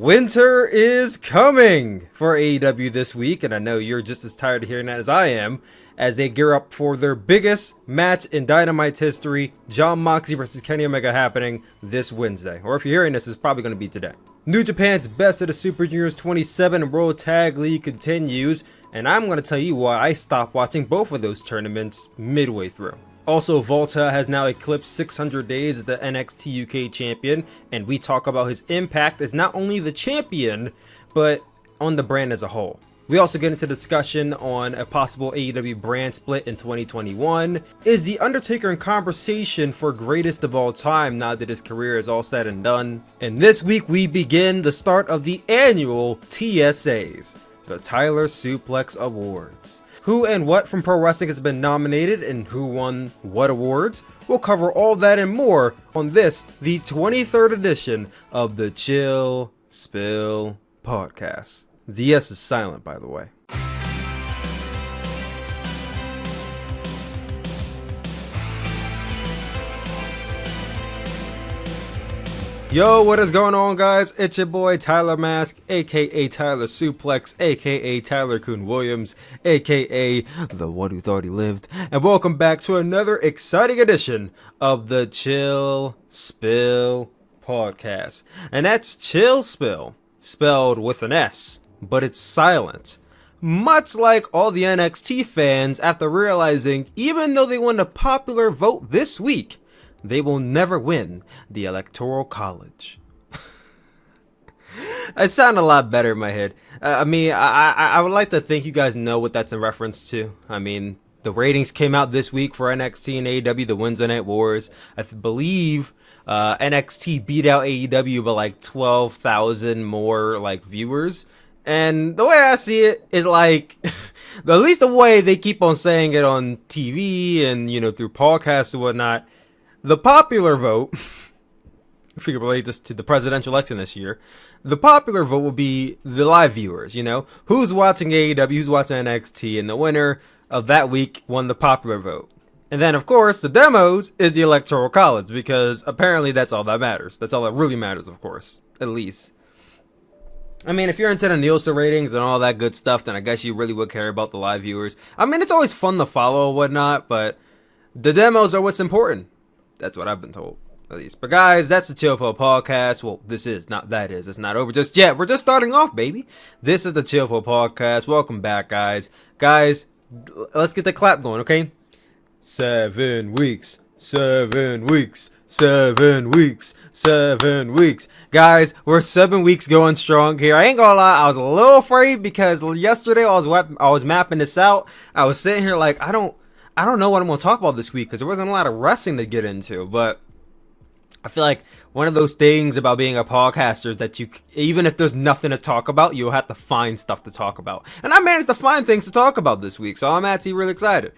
Winter is coming for AEW this week, and I know you're just as tired of hearing that as I am, as they gear up for their biggest match in Dynamite's history, Jon Moxley versus Kenny Omega, happening this Wednesday. Or if you're hearing this, it's probably going to be today. New Japan's Best of the Super Juniors 27 World Tag League continues, and I'm going to tell you why I stopped watching both of those tournaments midway through. Also, Volta has now eclipsed 600 days as the NXT UK Champion, and we talk about his impact as not only the champion, but on the brand as a whole. We also get into discussion on a possible AEW brand split in 2021. Is The Undertaker in conversation for greatest of all time now that his career is all said and done? And this week we begin the start of the annual TSAs, the TylerSuplex Awards. Who and what from pro wrestling has been nominated and who won what awards? We'll cover all that and more on this, the 23rd edition of the Chill Spill Podcast. The S is silent, by the way. Yo, what is going on, guys? It's your boy Tyler Mask, aka Tyler Suplex, aka Tyler Coon Williams, aka the one who thought he lived, and welcome back to another exciting edition of the Chill Spill Podcast. And that's Chill Spill, spelled with an S, but it's silent. Much like all the NXT fans after realizing even though they won the popular vote this week, they will never win the Electoral College. I sound a lot better in my head. I would like to think you guys know what that's in reference to. I mean, the ratings came out this week for NXT and AEW, the Wednesday Night Wars. I believe NXT beat out AEW by like 12,000 more like viewers. And the way I see it is like, at least the way they keep on saying it on TV and, you know, through podcasts and whatnot, the popular vote, if you can relate this to the presidential election this year, the popular vote will be the live viewers, you know? Who's watching AEW, who's watching NXT, and the winner of that week won the popular vote. And then, of course, the demos is the Electoral College, because apparently that's all that matters. That's all that really matters, of course, at least. I mean, if you're into the Nielsen ratings and all that good stuff, then I guess you really would care about the live viewers. I mean, it's always fun to follow and whatnot, but the demos are what's important. That's what I've been told, at least. But guys, that's the Chill Pill Podcast. Well, this is, not that is. It's not over just yet. We're just starting off, baby. This is the Chill Pill Podcast. Welcome back, guys. Guys, let's get the clap going, okay? 7 weeks. 7 weeks. 7 weeks. 7 weeks. Guys, we're 7 weeks going strong here. I ain't gonna lie, I was a little afraid because yesterday I was mapping this out. I was sitting here like, I don't know what I'm going to talk about this week because there wasn't a lot of wrestling to get into, but I feel like one of those things about being a podcaster is that you, even if there's nothing to talk about, you'll have to find stuff to talk about. And I managed to find things to talk about this week, so I'm actually really excited.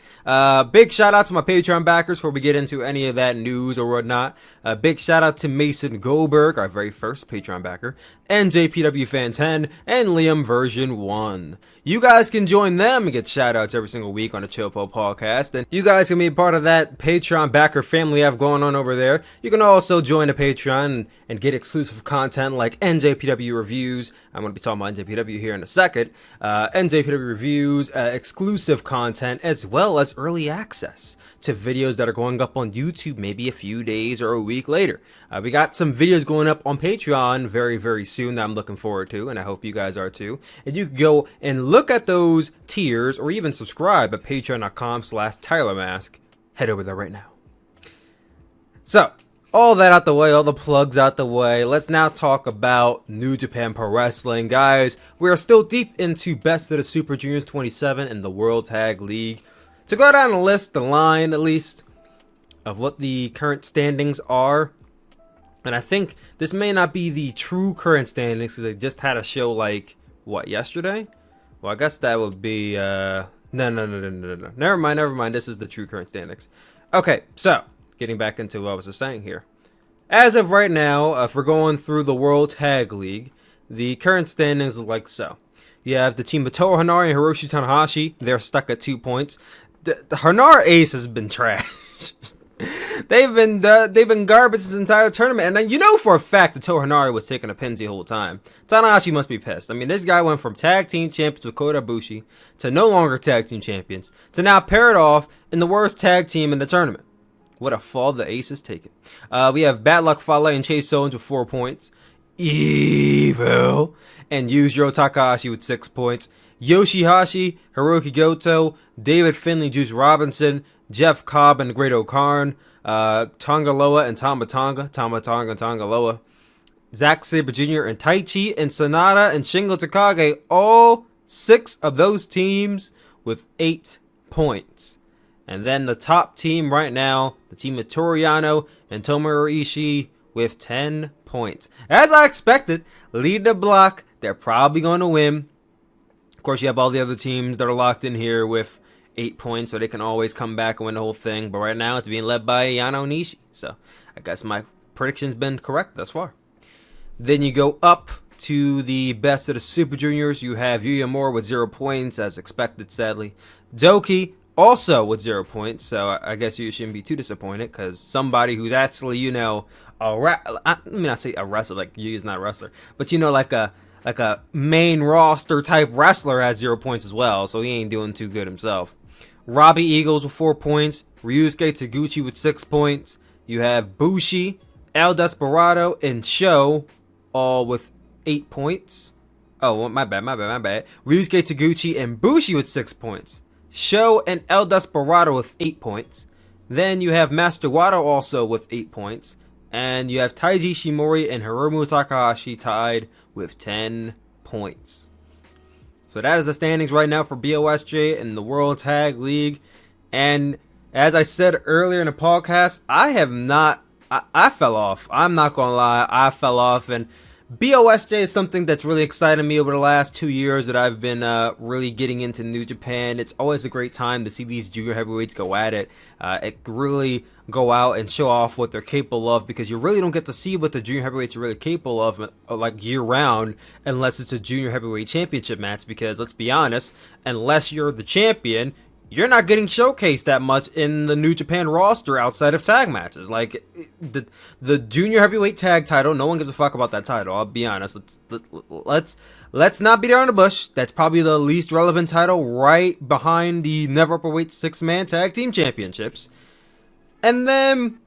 Big shout out to my Patreon backers before we get into any of that news or whatnot. Big shout out to Mason Goldberg, our very first Patreon backer, and JPW Fan 10, and Liam Version 1. You guys can join them and get shout outs every single week on the Chill Pill Podcast, and you guys can be a part of that Patreon backer family I have going on over there. You can also join the Patreon and get exclusive content like NJPW reviews. I'm going to be talking about NJPW here in a second. NJPW reviews, exclusive content, as well as early access to videos that are going up on YouTube maybe a few days or a week later. We got some videos going up on Patreon very, very soon that I'm looking forward to, and I hope you guys are too. And you can go and look at those tiers or even subscribe at patreon.com/TylerMask. Head over there right now. So, all that out the way, all the plugs out the way, let's now talk about New Japan Pro Wrestling. Guys, we are still deep into Best of the Super Juniors 27 in the World Tag League. To go down the list, the line at least, of what the current standings are, and I think this may not be the true current standings because they just had a show like, what, yesterday? Well, I guess that would be, no. Never mind, this is the true current standings. Okay, so, getting back into what I was just saying here. As of right now, if we're going through the World Tag League, the current standings look like so. You have the team of Toa Hanari and Hiroshi Tanahashi. They're stuck at 2 points. The Hanara Ace has been trash. They've been garbage this entire tournament, and then you know for a fact that Tohanari was taking a pins the whole time. Tanahashi must be pissed. I mean, this guy went from tag team champions with Kota Ibushi to no longer tag team champions to now paired off in the worst tag team in the tournament. What a fall the Ace has taken. We have Bad Luck Fale and Chase Owens with 4 points. Evil and Yujiro Takahashi with 6 points. Yoshihashi, Hiroki Goto, David Finlay, Juice Robinson, Jeff Cobb and Great O'Karn, Tongaloa and Tama Tonga and Tongaloa, Zack Sabre Jr. and Taichi and Sonata and Shingo Takagi, all 6 of those teams with 8 points. And then the top team right now, the team of Toriano and Tomohiro Ishii with 10 points. As I expected, lead the block, they're probably going to win. Of course, you have all the other teams that are locked in here with 8 points, so they can always come back and win the whole thing. But right now, it's being led by Yano Nishi. So I guess my prediction's been correct thus far. Then you go up to the best of the Super Juniors. You have Yuya Moore with 0 points, as expected, sadly. Doki also with 0 points, so I guess you shouldn't be too disappointed, because somebody who's actually, you know, let me not say a wrestler, like Yuya's not a wrestler, but you know, like a main roster type wrestler has 0 points as well, so he ain't doing too good himself. Robbie Eagles with 4 points. Ryusuke Taguchi with 6 points. You have Bushi, El Desperado, and Sho all with 8 points. Oh, my bad. Ryusuke Taguchi and Bushi with 6 points. Sho and El Desperado with 8 points. Then you have Master Wato also with 8 points. And you have Taiji Shimori and Hiromu Takahashi tied with 10 points. So that is the standings right now for BOSJ in the World Tag League. And as I said earlier in the podcast, I fell off. I'm not going to lie, I fell off. And BOSJ is something that's really excited me over the last 2 years that I've been really getting into New Japan. It's always a great time to see these junior heavyweights go at it. It really go out and show off what they're capable of, because you really don't get to see what the junior heavyweights are really capable of like year round unless it's a junior heavyweight championship match, because let's be honest, unless you're the champion, you're not getting showcased that much in the New Japan roster outside of tag matches. Like the junior heavyweight tag title, no one gives a fuck about that title. I'll be honest. Let's not beat around the bush. That's probably the least relevant title, right behind the Never Upperweight 6-man tag team championships. And then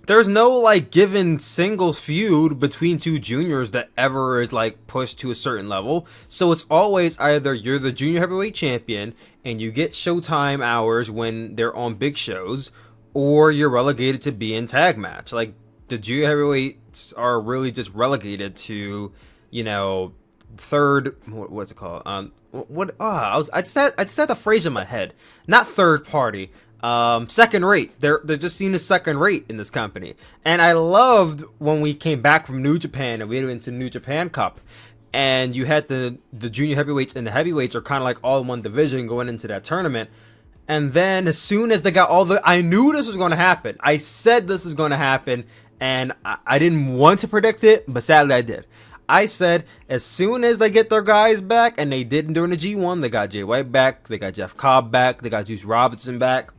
there's no like given singles feud between two juniors that ever is like pushed to a certain level. So it's always either you're the junior heavyweight champion and you get Showtime hours when they're on big shows, or you're relegated to be in tag match. Like the junior heavyweights are really just relegated to, you know, third, what's it called? I just had the phrase in my head. Not third party. Second rate. They're just seen as second rate in this company. And I loved when we came back from New Japan and we went into New Japan Cup, and you had the junior heavyweights and the heavyweights are kind of like all in one division going into that tournament. And then as soon as they got I knew this was going to happen. I said this was going to happen, and I didn't want to predict it, but sadly I did. I said as soon as they get their guys back, and they didn't during the G1, they got Jay White back, they got Jeff Cobb back, they got Juice Robinson back.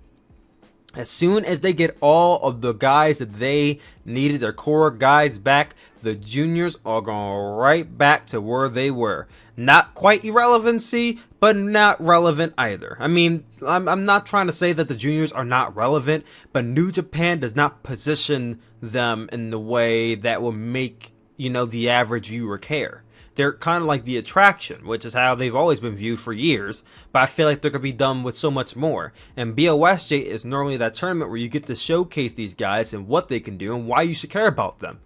As soon as they get all of the guys that they needed, their core guys back, the juniors are going right back to where they were. Not quite irrelevancy, but not relevant either. I mean, I'm not trying to say that the juniors are not relevant, but New Japan does not position them in the way that will make, you know, the average viewer care. They're kind of like the attraction, which is how they've always been viewed for years, but I feel like they're going to be done with so much more. And BOSJ is normally that tournament where you get to showcase these guys and what they can do and why you should care about them.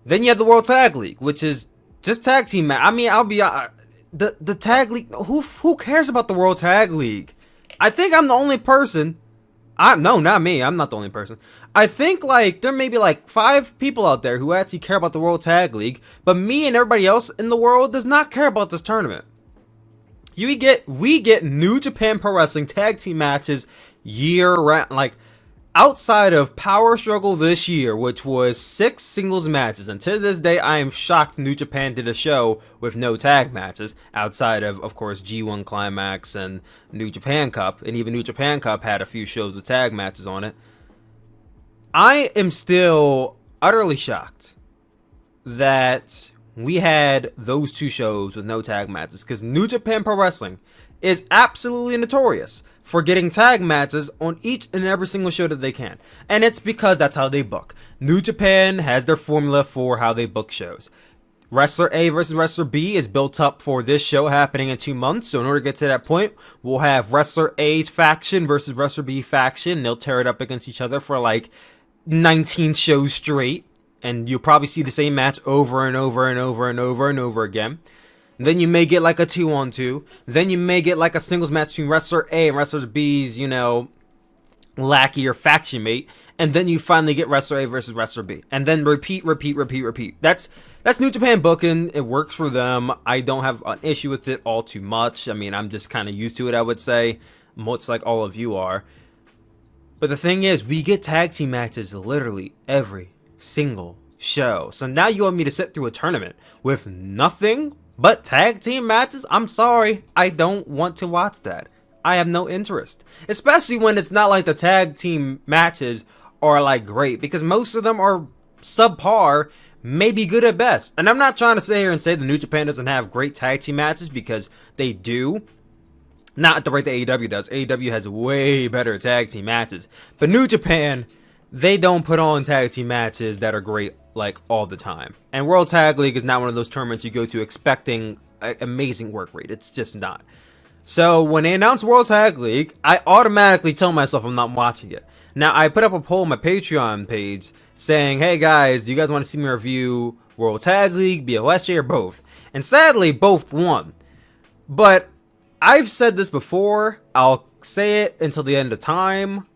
Then you have the World Tag League, which is just tag team match. I mean, I'll be the tag league. Who cares about the World Tag League? I think I'm the only person. No, not me. I'm not the only person. I think like there may be like 5 people out there who actually care about the World Tag League, but me and everybody else in the world does not care about this tournament. We get New Japan Pro Wrestling tag team matches year round. Like outside of Power Struggle this year, which was 6 singles matches, and to this day I am shocked New Japan did a show with no tag matches outside of course G1 Climax and New Japan Cup, and even New Japan Cup had a few shows with tag matches on it. I am still utterly shocked that we had those two shows with no tag matches, because New Japan Pro Wrestling is absolutely notorious for getting tag matches on each and every single show that they can. And it's because that's how they book. New Japan has their formula for how they book shows. Wrestler A versus Wrestler B is built up for this show happening in 2 months. So in order to get to that point, we'll have Wrestler A's faction versus Wrestler B faction. They'll tear it up against each other for like 19 shows straight. And you'll probably see the same match over and over and over and over and over again. Then you may get like a 2-on-2. Then you may get like a singles match between Wrestler A and Wrestler B's, lackey or faction mate. And then you finally get Wrestler A versus Wrestler B. And then repeat. That's New Japan booking. It works for them. I don't have an issue with it all too much. I mean, I'm just kind of used to it, I would say. Much like all of you are. But the thing is, we get tag team matches literally every single show. So now you want me to sit through a tournament with nothing but tag team matches? I'm sorry. I don't want to watch that. I have no interest. Especially when it's not like the tag team matches are like great, because most of them are subpar, maybe good at best. And I'm not trying to sit here and say the New Japan doesn't have great tag team matches, because they do. Not at the rate that AEW does. AEW has way better tag team matches. But New Japan, they don't put on tag team matches that are great like all the time. And World Tag League is not one of those tournaments you go to expecting an amazing work rate. It's just not. So when they announced World Tag League, I automatically tell myself I'm not watching it. Now, I put up a poll on my Patreon page saying, hey guys, do you guys want to see me review World Tag League, BOSJ, or both? And sadly, both won. But I've said this before, I'll say it until the end of time.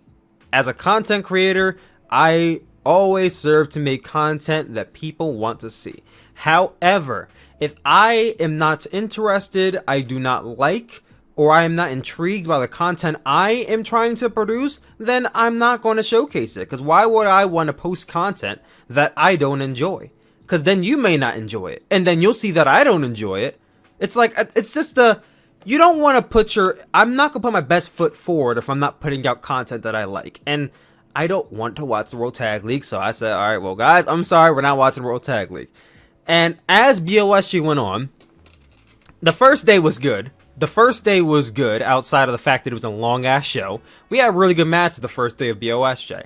As a content creator, I always serve to make content that people want to see. However, if I am not interested, I do not like, or I am not intrigued by the content I am trying to produce, then I'm not going to showcase it. Because why would I want to post content that I don't enjoy? Because then you may not enjoy it. And then you'll see that I don't enjoy it. It's like, it's just you don't want to put I'm not going to put my best foot forward if I'm not putting out content that I like. And I don't want to watch the World Tag League. So I said, alright, well guys, I'm sorry, we're not watching World Tag League. And as BOSG went on, the first day was good. The first day was good, outside of the fact that it was a long-ass show. We had really good matches the first day of BOSJ.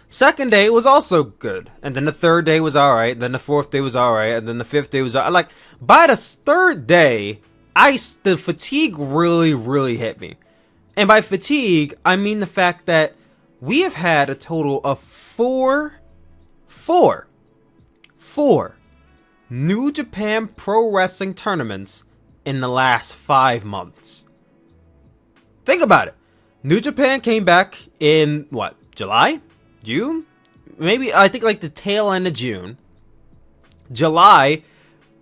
Second day was also good. And then the third day was alright. Then the fourth day was alright. And then the fifth day was alright. Like, by the third day, the fatigue really, really hit me. And by fatigue, I mean the fact that we have had a total of four New Japan Pro Wrestling tournaments in the last 5 months. Think about it. New Japan came back in, July? June? Maybe, I think like the tail end of June. July,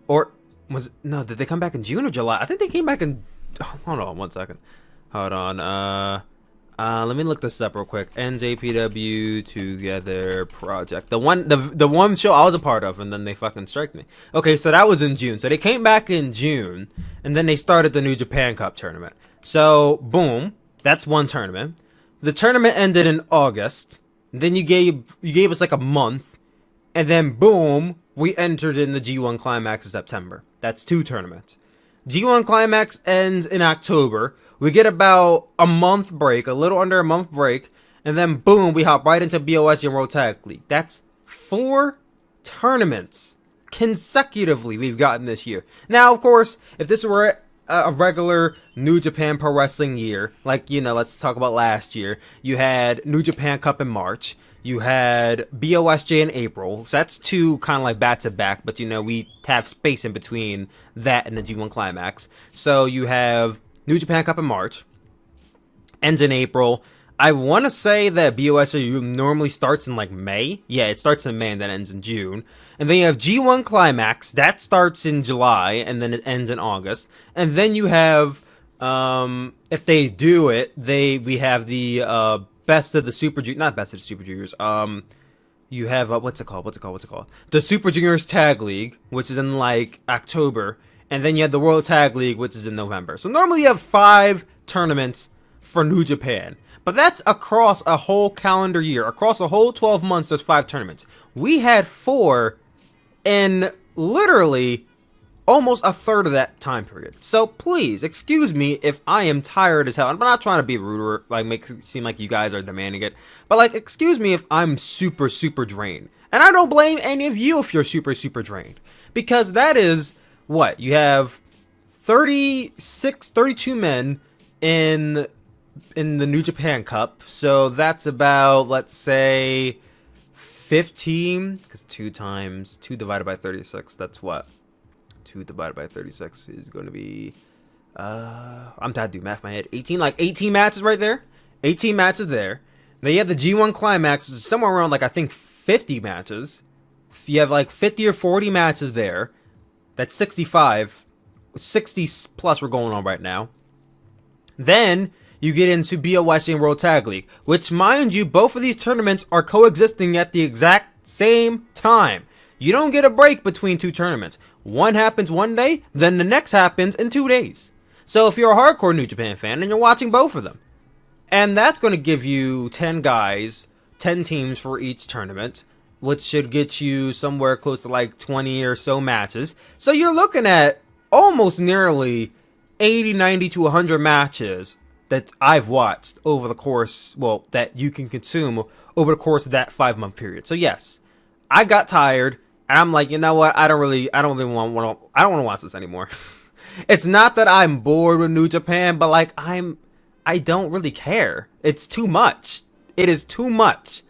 or did they come back in June or July? I think they came back in, hold on 1 second. Hold on, let me look this up real quick. NJPW Together Project. The one show I was a part of, and then they fucking striked me. Okay, so that was in June. So they came back in June, and then they started the New Japan Cup tournament. So, boom, that's one tournament. The tournament ended in August. Then you gave us like a month, and then boom, we entered in the G1 Climax in September. That's 2 tournaments. G1 Climax ends in October. We get about a month break, a little under a month break, and then boom, we hop right into BOSJ and World Tag League. That's 4 tournaments consecutively we've gotten this year. Now, of course, if this were a regular New Japan Pro Wrestling year, like, let's talk about last year, you had New Japan Cup in March, you had BOSJ in April, so that's 2 kind of like back-to-back, but we have space in between that and the G1 Climax. So you have New Japan Cup in March, ends in April. I want to say that BOSJ normally starts in like May. Yeah, it starts in May and then ends in June. And then you have G1 Climax, that starts in July and then it ends in August. And then you have, if they do it, we have the Best of the Super Juniors, not Best of the Super Juniors. You have what's it called? The Super Juniors Tag League, which is in like October. And then you have the World Tag League, which is in November. So normally you have 5 tournaments for New Japan. But that's across a whole calendar year. Across a whole 12 months, there's 5 tournaments. We had 4 in literally almost a third of that time period. So please, excuse me if I am tired as hell. I'm not trying to be rude or like make it seem like you guys are demanding it. But like, excuse me if I'm super, super drained. And I don't blame any of you if you're super, super drained. Because that is what? You have 32 men in the New Japan Cup, so that's about, let's say, 15, because 2 divided by 36, that's what? 2 divided by 36 is going to be, I'm trying to do math in my head, 18 matches right there, 18 matches there. Then you have the G1 Climax, which is somewhere around, like, I think 50 matches. You have, like, 50 or 40 matches there. That's 65, 60 plus we're going on right now. Then you get into BOSJ and World Tag League, which, mind you, both of these tournaments are coexisting at the exact same time. You don't get a break between 2 tournaments. One happens one day, then the next happens in 2 days. So if you're a hardcore New Japan fan, and you're watching both of them, and that's going to give you 10 guys, 10 teams for each tournament, which should get you somewhere close to like 20 or so matches. So you're looking at almost nearly 80, 90 to 100 matches that I've watched over the course, well, that you can consume over the course of that 5-month period. So yes, I got tired, and I'm like, you know what? I don't want to watch this anymore. It's not that I'm bored with New Japan, but like I don't really care. It's too much. It is too much.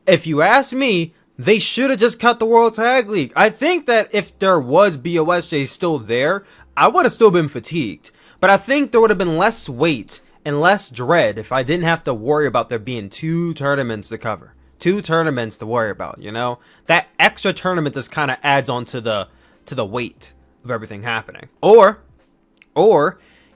If you ask me, they should have just cut the World Tag League. I think that if there was BOSJ still there, I would have still been fatigued. But I think there would have been less weight and less dread if I didn't have to worry about there being 2 tournaments to cover. 2 tournaments to worry about, you know? That extra tournament just kind of adds on to the weight of everything happening. Or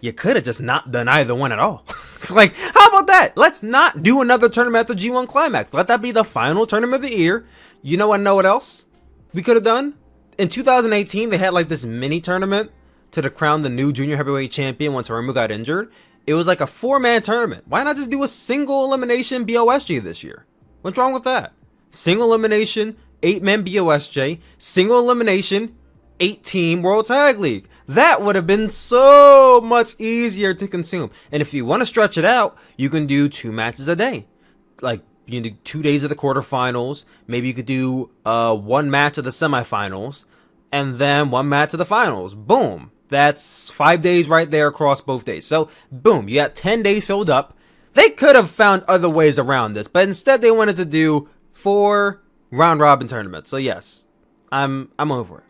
you could have just not done either one at all. Like, how about that? Let's not do another tournament at the G1 Climax. Let that be the final tournament of the year. You know what else we could have done? In 2018, they had like this mini tournament to crown the new junior heavyweight champion once Hiromu got injured. It was like a 4-man tournament. Why not just do a single elimination BOSJ this year? What's wrong with that? Single elimination, 8-man BOSJ, single elimination, 8-team World Tag League. That would have been so much easier to consume. And if you want to stretch it out, you can do 2 matches a day. Like, you can do 2 days of the quarterfinals. Maybe you could do 1 match of the semifinals. And then 1 match of the finals. Boom. That's 5 days right there across both days. So, boom, you got 10 days filled up. They could have found other ways around this, but instead they wanted to do 4 round-robin tournaments. So, yes, I'm over it.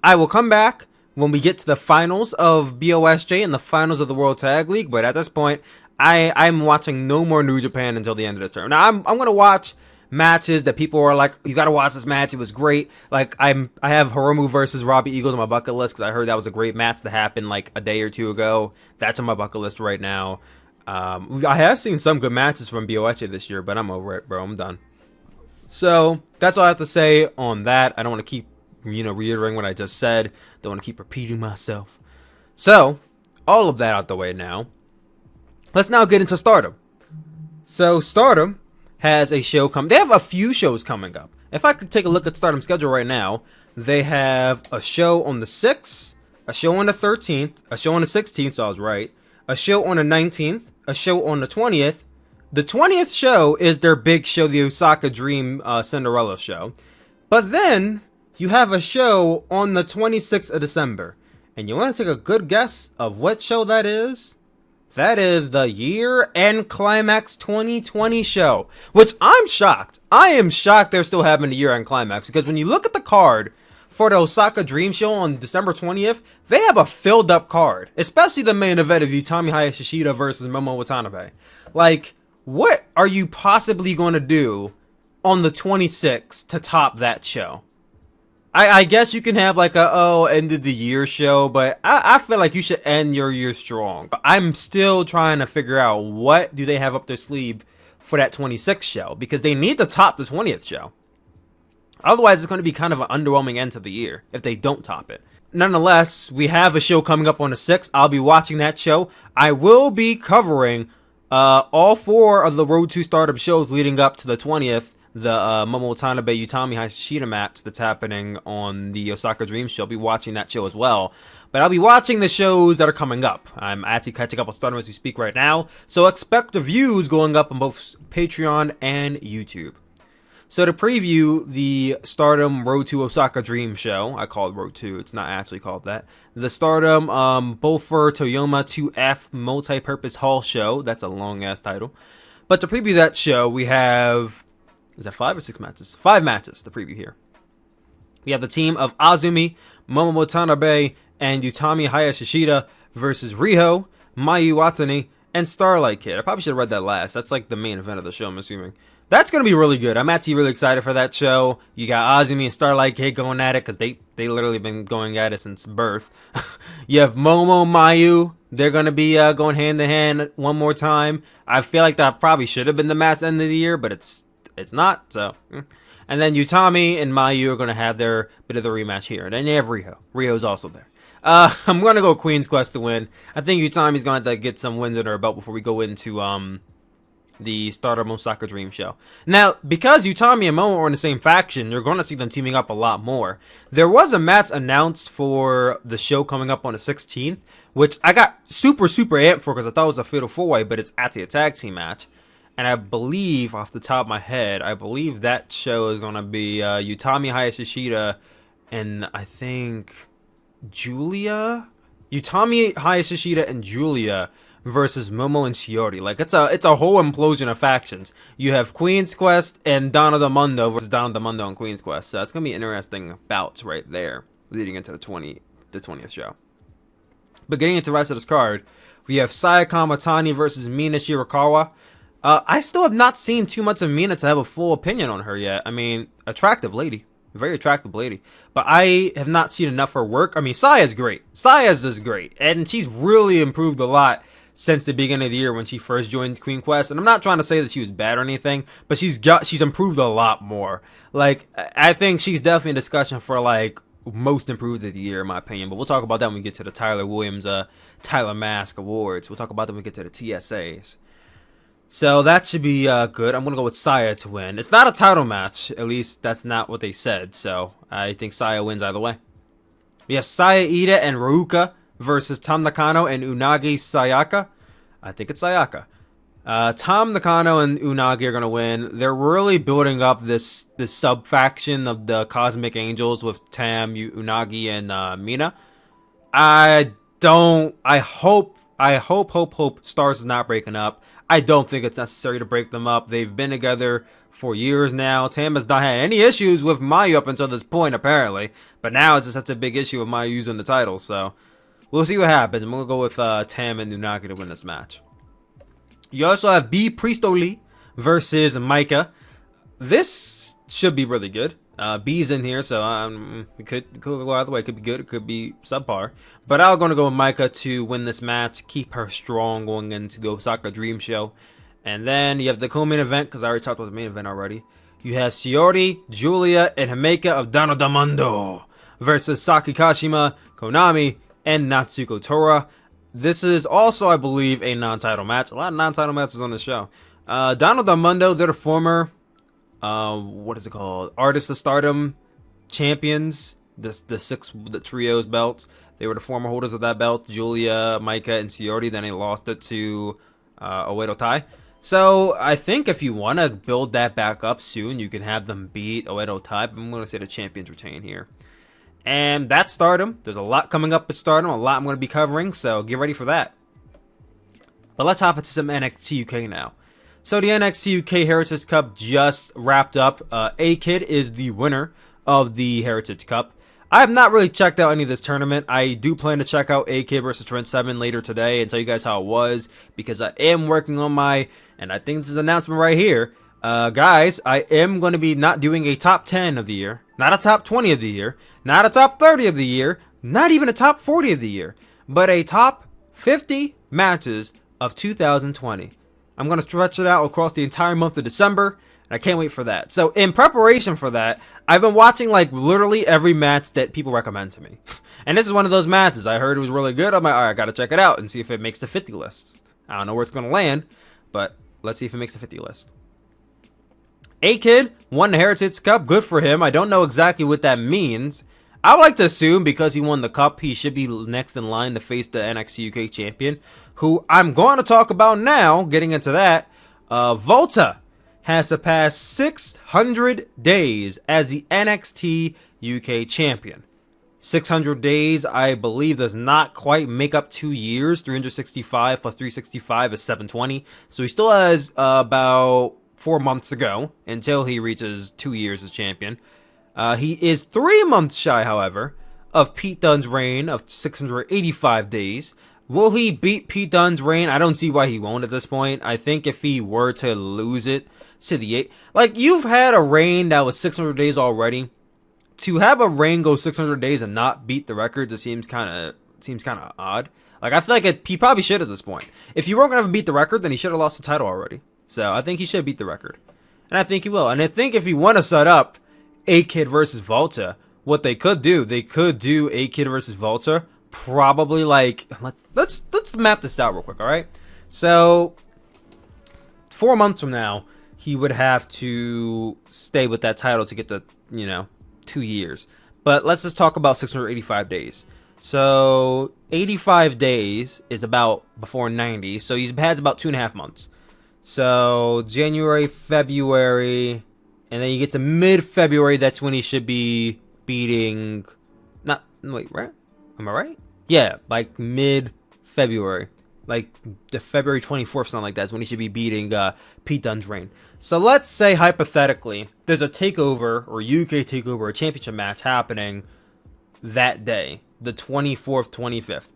I will come back when we get to the finals of BOSJ and the finals of the World Tag League, but at this point, I'm watching no more New Japan until the end of this term. Now, I'm going to watch matches that people are like, you got to watch this match, it was great. Like, I have Hiromu versus Robbie Eagles on my bucket list because I heard that was a great match that happened like a day or 2 ago. That's on my bucket list right now. I have seen some good matches from BOSJ this year, but I'm over it, bro. I'm done. So that's all I have to say on that. I don't want to keep, reiterating what I just said. Don't want to keep repeating myself. So all of that out the way now. Let's now get into Stardom. So Stardom has a show they have a few shows coming up. If I could take a look at Stardom's schedule right now, they have a show on the 6th, a show on the 13th, a show on the 16th, so I was right, a show on the 19th, a show on the 20th. The 20th show is their big show, the Osaka Dream Cinderella show. But then you have a show on the 26th of December. And you want to take a good guess of what show that is? That is the Year End Climax 2020 show. Which I'm shocked. I am shocked they're still having the Year End Climax. Because when you look at the card for the Osaka Dream show on December 20th, they have a filled up card. Especially the main event of Utami Hayashishita versus Momo Watanabe. Like, what are you possibly going to do on the 26th to top that show? I guess you can have like end of the year show, but I feel like you should end your year strong. But I'm still trying to figure out what do they have up their sleeve for that 26th show, because they need to top the 20th show. Otherwise, it's going to be kind of an underwhelming end to the year if they don't top it. Nonetheless, we have a show coming up on the 6th. I'll be watching that show. I will be covering All 4 of the Road to Stardom shows leading up to the 20th, the Momo Watanabe Utami Hayashishita match that's happening on the Osaka Dream show. I'll be watching that show as well. But I'll be watching the shows that are coming up. I'm actually catching up on Stardom as we speak right now. So expect reviews going up on both Patreon and YouTube. So to preview the Stardom Road to Osaka Dream show, I call it Road 2, it's not actually called that. The Stardom Bofer Toyoma 2F Multi-Purpose Hall show, that's a long-ass title. But to preview that show, we have, is that 5 or 6 matches? 5 matches to preview here. We have the team of Azumi, Momo Watanabe, and Utami Hayashishita versus Riho, Mayu Watani, and Starlight Kid. I probably should have read that last. That's like the main event of the show, I'm assuming. That's going to be really good. I'm actually really excited for that show. You got Azumi and Starlight Kid going at it because they literally been going at it since birth. You have Momo, Mayu. They're going to be going hand to hand one more time. I feel like that probably should have been the match end of the year, but it's not. So, and then Utami and Mayu are going to have their bit of the rematch here. And then you have Riho. Riho's also there. I'm going to go Queen's Quest to win. I think Utami's going to get some wins under her belt before we go into the Stardom Osaka Dream show. Now, because Utami and Momo are in the same faction, you're going to see them teaming up a lot more. There was a match announced for the show coming up on the 16th, which I got super amped for because I thought it was a fatal 4-way, but it's actually a tag team match. And I believe, off the top of my head, I believe that show is going to be Utami Hayashishita and I think Utami Hayashishita and Julia versus Momo and Shiori. Like, it's a whole implosion of factions. You have Queen's Quest and Donna Del Mundo versus Donna Del Mundo and Queen's Quest. So it's gonna be interesting bouts right there, leading into the 20th show. But getting into the rest of this card, we have Saya Kamatani versus Mina Shirakawa. I still have not seen too much of Mina to have a full opinion on her yet. I mean, attractive lady. Very attractive lady. But I have not seen enough of her work. I mean, Saya's great. Saya's is great. And she's really improved a lot since the beginning of the year when she first joined Queen Quest. And I'm not trying to say that she was bad or anything, but she's improved a lot more. Like, I think she's definitely in discussion for, like, most improved of the year, in my opinion. But we'll talk about that when we get to the Tyler Williams, Tyler Mask Awards. We'll talk about that when we get to the TSAs. So that should be good. I'm going to go with Saya to win. It's not a title match. At least that's not what they said. So I think Saya wins either way. We have Saya Ida and Ruka versus Tam Nakano and Unagi Sayaka. I think it's Sayaka. Tam Nakano and Unagi are going to win. They're really building up this sub-faction of the Cosmic Angels with Tam, Unagi, and Mina. I hope Stars is not breaking up. I don't think it's necessary to break them up. They've been together for years now. Tam has not had any issues with Mayu up until this point, apparently. But now it's just such a big issue with Mayu using the title, so we'll see what happens. I'm going to go with Tam and Unagi to win this match. You also have B. Priestoli versus Micah. This should be really good. B's in here, so it could go either way. It could be good. It could be subpar. But I'm going to go with Micah to win this match. Keep her strong going into the Osaka Dream show. And then you have the co-main event, because I already talked about the main event already. You have Shiori, Julia, and Himeka of Donna Del Mundo versus Saki Kashima, Konami, and Natsuko Tora. This is also, I believe, a non-title match. A lot of non-title matches on the show. Donna Del Mundo, they're the former what is it called? Artists of Stardom champions. The trios belts. They were the former holders of that belt. Julia, Micah, and Shiori. Then they lost it to Oedo Tai. So I think if you want to build that back up soon, you can have them beat Oedo Tai. I'm going to say the champions retain here. And that's Stardom. There's a lot coming up at Stardom. A lot I'm going to be covering. So get ready for that. But let's hop into some NXT UK now. So the NXT UK Heritage Cup just wrapped up. A-Kid is the winner of the Heritage Cup. I have not really checked out any of this tournament. I do plan to check out A-Kid versus Trent Seven later today and tell you guys how it was, because I am working on my, and I think this is an announcement right here. Guys, I am going to be not doing a top 10 of the year, not a top 20 of the year, not a top 30 of the year, not even a top 40 of the year, but a top 50 matches of 2020. I'm going to stretch it out across the entire month of December, and I can't wait for that. So in preparation for that, I've been watching like literally every match that people recommend to me. And this is one of those matches. I heard it was really good. I'm like, all right, I got to check it out and see if it makes the 50 lists. I don't know where it's going to land, but let's see if he makes the 50 list. A-Kid won the Heritage Cup. Good for him. I don't know exactly what that means. I would like to assume because he won the cup, he should be next in line to face the NXT UK Champion, who I'm going to talk about now, getting into that. Volta has surpassed 600 days as the NXT UK Champion. 600 days, I believe, does not quite make up 2 years. 365 plus 365 is 720. So he still has about 4 months to go until he reaches 2 years as champion. He is 3 months shy, however, of Pete Dunne's reign of 685 days. Will he beat Pete Dunne's reign? I don't see why he won't at this point. I think if he were to lose it to the 8... Like, you've had a reign that was 600 days already. To have a reign go 600 days and not beat the record just seems kind of odd. Like, I feel like he probably should at this point. If you weren't going to beat the record, then he should have lost the title already. So, I think he should beat the record. And I think he will. And I think if you want to set up A-Kid versus Volta, what they could do A-Kid versus Volta, probably like, let's map this out real quick, alright? So, 4 months from now, he would have to stay with that title to get the, 2 years. But let's just talk about 685 days. So 85 days is about before 90. So he has about 2.5 months. So January, February, and then you get to mid-February. That's when he should be beating. Right? Am I right? Yeah, like mid-February, like the February 24th, something like that, is when he should be beating Pete Dunne's reign. So let's say, hypothetically, there's a takeover or UK takeover, or championship match happening that day, the 24th, 25th.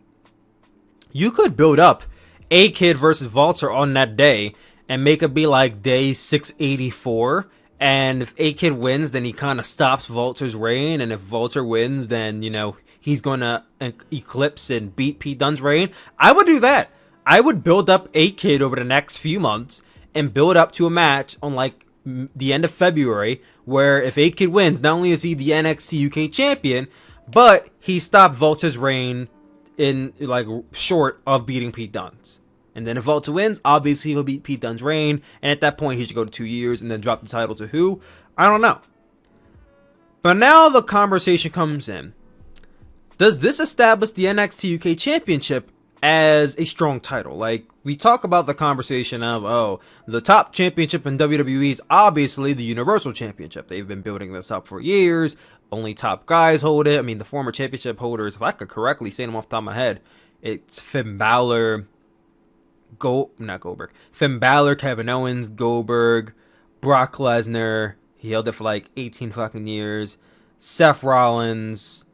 You could build up A-Kid versus Volta on that day and make it be like day 684. And if A-Kid wins, then he kind of stops Volta's reign. And if Volta wins, then, he's going to eclipse and beat Pete Dunne's reign. I would do that. I would build up A-Kid over the next few months and build up to a match on like the end of February, where if A-Kid wins, not only is he the NXT UK champion, but he stopped Volta's reign in like short of beating Pete Dunne's. And then if Volta wins, obviously he'll beat Pete Dunne's reign, and at that point he should go to 2 years and then drop the title to who? I don't know. But now the conversation comes in. Does this establish the NXT UK Championship as a strong title? Like, we talk about the conversation of, the top championship in WWE is obviously the Universal Championship. They've been building this up for years. Only top guys hold it. I mean, the former championship holders, if I could correctly say them off the top of my head, it's Finn Balor, Finn Balor, Kevin Owens, Goldberg, Brock Lesnar. He held it for like 18 fucking years. Seth Rollins.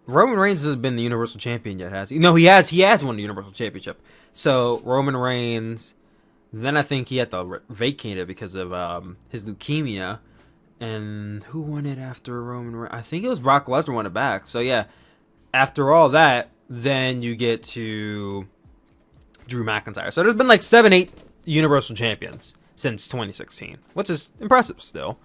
Roman Reigns hasn't been the Universal Champion yet, has he? No, he has. He has won the Universal Championship. So, Roman Reigns. Then I think he had to vacate it because of his leukemia. And who won it after Roman Reigns? I think it was Brock Lesnar won it back. So, yeah. After all that, then you get to Drew McIntyre. So, there's been like 7-8 Universal Champions since 2016. Which is impressive still.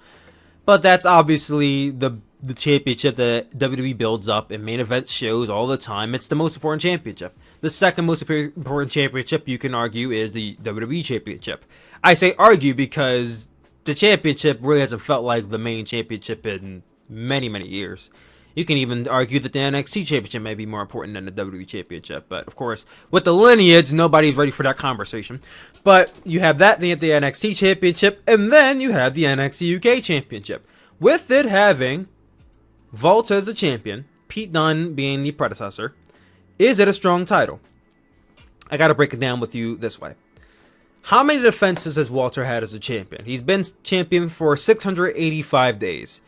But that's obviously the championship that WWE builds up in main event shows all the time. It's the most important championship. The second most important championship, you can argue, is the WWE Championship. I say argue because the championship really hasn't felt like the main championship in many, many years. You can even argue that the NXT Championship may be more important than the WWE Championship. But, of course, with the lineage, nobody's ready for that conversation. But you have that, then you have the NXT Championship, and then you have the NXT UK Championship. With it having Volta as the champion, Pete Dunne being the predecessor, is it a strong title? I gotta break it down with you this way. How many defenses has Walter had as a champion? He's been champion for 685 days.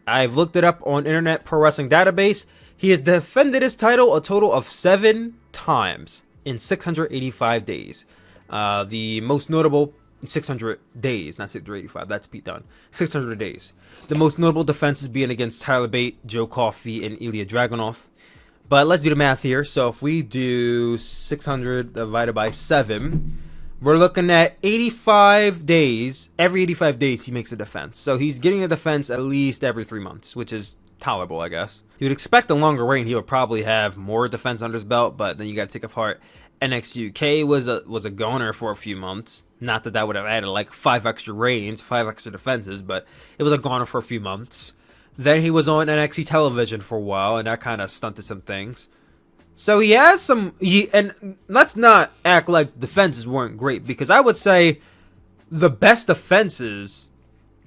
I've looked it up on Internet Pro Wrestling Database. He has defended his title a total of 7 times in 685 days. The most notable 600 days, not 685, that's Pete Dunne. 600 days. The most notable defenses being against Tyler Bate, Joe Coffey, and Ilya Dragunov. But let's do the math here. So if we do 600 divided by 7, we're looking at 85 days. Every 85 days he makes a defense. So he's getting a defense at least every 3 months, which is tolerable, I guess. You'd expect a longer reign, he would probably have more defense under his belt, but then you got to take apart NXT UK was a goner for a few months. Not that would have added like 5 extra reigns, 5 extra defenses, but it was a goner for a few months. Then he was on NXT television for a while, and that kind of stunted some things. So he has some, and let's not act like defenses weren't great, because I would say the best defenses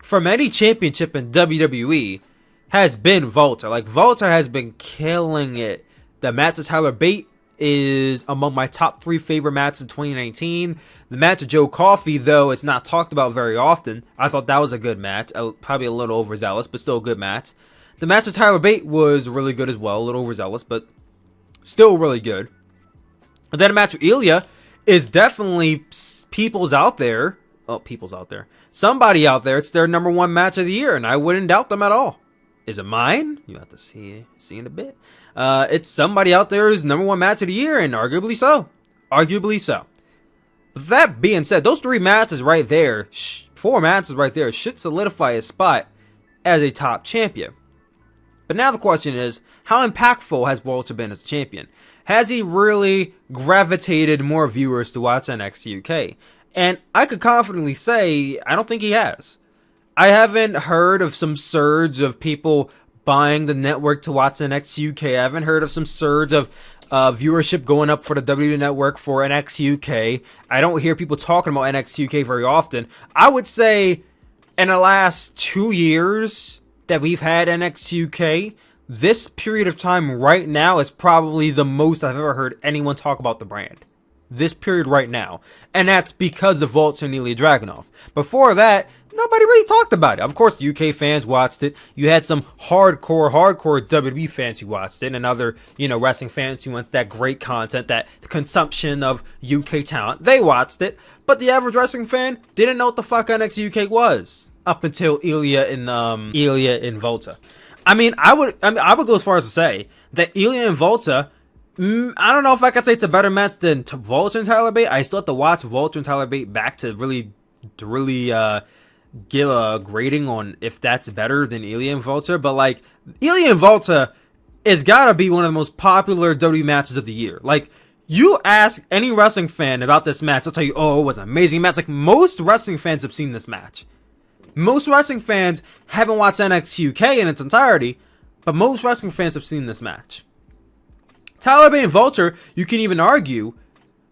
from any championship in WWE has been Walter. Like, Walter has been killing it. The match with Tyler Bate is among my top 3 favorite matches of 2019. The match with Joe Coffey, though it's not talked about very often, I thought that was a good match. Probably a little overzealous, but still a good match. The match with Tyler Bate was really good as well. A little overzealous, but still really good. And then a match with Ilya is definitely people's out there. Oh, people's out there. Somebody out there. It's their number 1 match of the year, and I wouldn't doubt them at all. Is it mine? You have to see in a bit. It's somebody out there's number 1 match of the year, and arguably so. Arguably so. With that being said, those 3 matches right there, 4 matches right there, should solidify his spot as a top champion. But now the question is, how impactful has Walter been as a champion? Has he really gravitated more viewers to watch NXT UK? And I could confidently say, I don't think he has. I haven't heard of some surge of people buying the network to watch NXT UK. I haven't heard of some surge of viewership going up for the WWE Network for NXT UK. I don't hear people talking about NXT UK very often. I would say in the last 2 years that we've had NXT UK, this period of time right now is probably the most I've ever heard anyone talk about the brand. This period right now. And that's because of Walter and Ilya Dragunov. Before that, nobody really talked about it. Of course, the UK fans watched it. You had some hardcore WWE fans who watched it, and other, wrestling fans who want that great content, that consumption of UK talent. They watched it, but the average wrestling fan didn't know what the fuck NXT UK was up until Ilya and Volta. I would go as far as to say that Ilya and Volta, I don't know if I could say it's a better match than Volta and Tyler Bate. I still have to watch Volta and Tyler Bate back to really give a grading on if that's better than Ilya and Volta. But like, Ilya and Volta is gotta be one of the most popular WWE matches of the year. Like, you ask any wrestling fan about this match, they'll tell you, oh, it was an amazing match. Like, most wrestling fans have seen this match. Most wrestling fans haven't watched NXT UK in its entirety, but most wrestling fans have seen this match. Tyler Bate and Volta, you can even argue,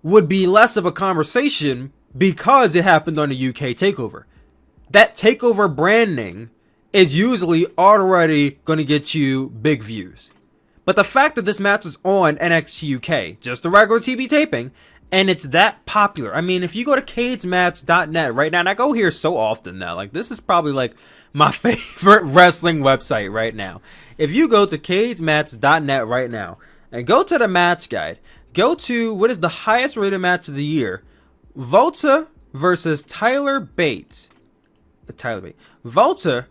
would be less of a conversation because it happened on a UK takeover. That takeover branding is usually already going to get you big views. But the fact that this match is on NXT UK, just a regular TV taping, and it's that popular. If you go to cagematch.net right now, and I go here so often now, like, this is probably like my favorite wrestling website right now. If you go to cagematch.net right now and go to the match guide, go to what is the highest rated match of the year, Volta versus Tyler Bate. Volta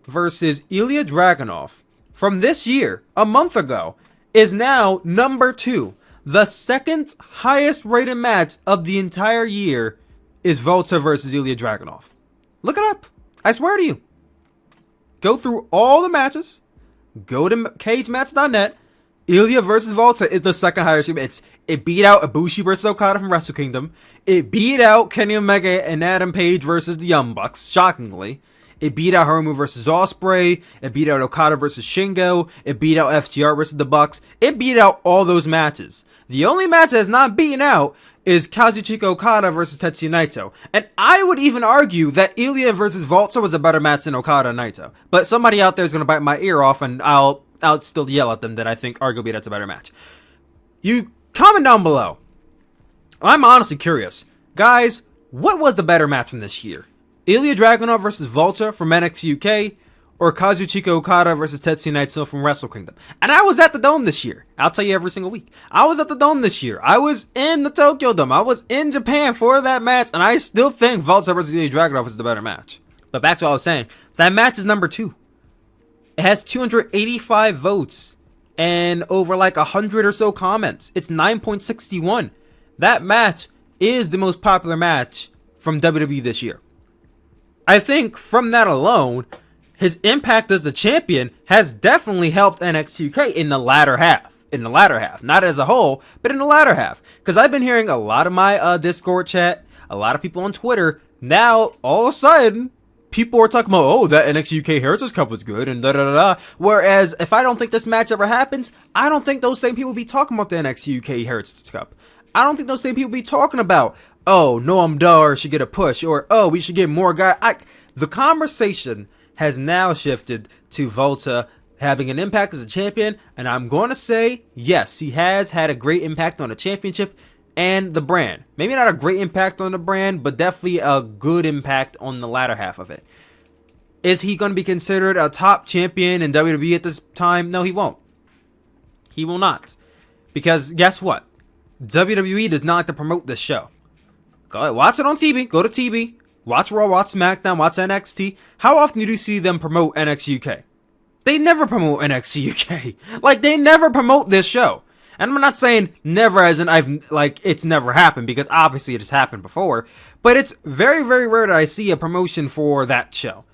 versus Ilya Dragunov from this year, a month ago, is now number 2. The second highest rated match of the entire year is Volta versus Ilya Dragunov. Look it up. I swear to you. Go through all the matches. Go to cagematch.net. Ilya versus Volta is the second highest rated. It beat out Ibushi versus Okada from Wrestle Kingdom. It beat out Kenny Omega and Adam Page versus the Young Bucks, shockingly. It beat out Hiromu versus Ospreay. It beat out Okada versus Shingo. It beat out FTR versus the Bucks. It beat out all those matches. The only match that's not beaten out is Kazuchika Okada versus Tetsuya Naito. And I would even argue that Ilya versus Volta was a better match than Okada and Naito. But somebody out there is going to bite my ear off, and I'll still yell at them that I think arguably that's a better match. You comment down below. I'm honestly curious. Guys, what was the better match from this year? Ilya Dragunov versus Volta from NXT UK, or Kazuchika Okada versus Tetsuya Naito from Wrestle Kingdom? And I was at the Dome this year. I'll tell you every single week. I was at the Dome this year. I was in the Tokyo Dome. I was in Japan for that match, and I still think Volta versus Ilya Dragunov is the better match. But back to what I was saying. That match is number 2. It has 285 votes and over like 100 or so comments. It's 9.61. That match is the most popular match from WWE this year. I think from that alone, his impact as the champion has definitely helped NXT UK in the latter half. Not as a whole, but in the latter half. Because I've been hearing a lot of my Discord chat, a lot of people on Twitter. Now, all of a sudden, people are talking about, oh, that NXT UK Heritage Cup was good, and da-da-da-da. Whereas, if I don't think this match ever happens, I don't think those same people be talking about the NXT UK Heritage Cup. I don't think those same people be talking about, oh, Noam Dar should get a push, or, oh, we should get more guys. The conversation has now shifted to Volta having an impact as a champion, and I'm going to say, yes, he has had a great impact on the championship and the brand. Maybe not a great impact on the brand, but definitely a good impact on the latter half of it. Is he going to be considered a top champion in WWE at this time? No, he won't. He will not. Because guess what? WWE does not like to promote this show. Go ahead, watch it on TV. Go to TV. Watch Raw, watch SmackDown, watch NXT. How often do you see them promote NXT UK? They never promote NXT UK. Like, they never promote this show. And I'm not saying never as in it's never happened, because obviously it has happened before. But it's very, very rare that I see a promotion for that show.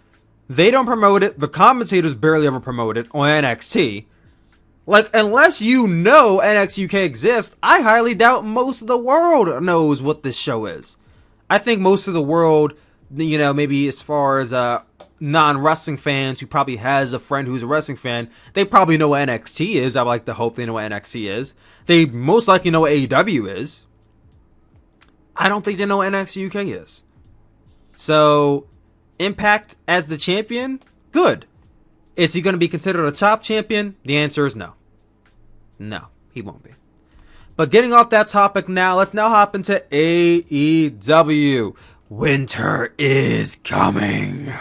They don't promote it. The commentators barely ever promote it on NXT. Like, unless you know NXT UK exists, I highly doubt most of the world knows what this show is. I think most of the world, you know, maybe as far as non-wrestling fans who probably has a friend who's a wrestling fan, they probably know what NXT is. I like to hope they know what NXT is. They most likely know what AEW is. I don't think they know what NXT UK is. So, Impact as the champion? Good. Is he going to be considered a top champion? The answer is no. No, he won't be. But getting off that topic now, let's now hop into AEW. Winter is coming.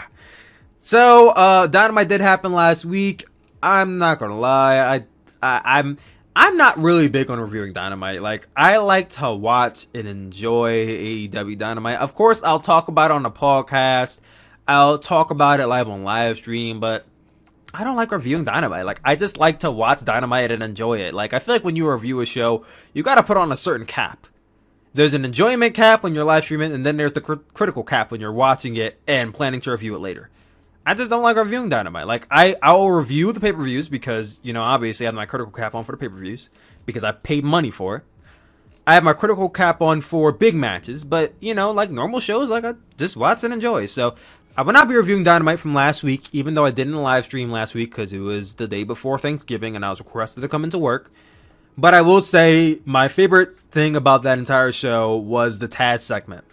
So, Dynamite did happen last week. I'm not gonna lie, I'm not really big on reviewing Dynamite. Like, I like to watch and enjoy AEW Dynamite. Of course, I'll talk about it on the podcast. I'll talk about it live on live stream, but I don't like reviewing Dynamite. Like, I just like to watch Dynamite and enjoy it. Like, I feel like when you review a show, you gotta put on a certain cap. There's an enjoyment cap when you're live streaming, and then there's the critical cap when you're watching it and planning to review it later. I just don't like reviewing Dynamite. Like, I'll review the pay-per-views because, you know, obviously I have my critical cap on for the pay-per-views because I paid money for it. I have my critical cap on for big matches, but, you know, like normal shows, like I just watch and enjoy. So, I will not be reviewing Dynamite from last week, even though I did in a live stream last week because it was the day before Thanksgiving and I was requested to come into work. But I will say my favorite thing about that entire show was the Taz segment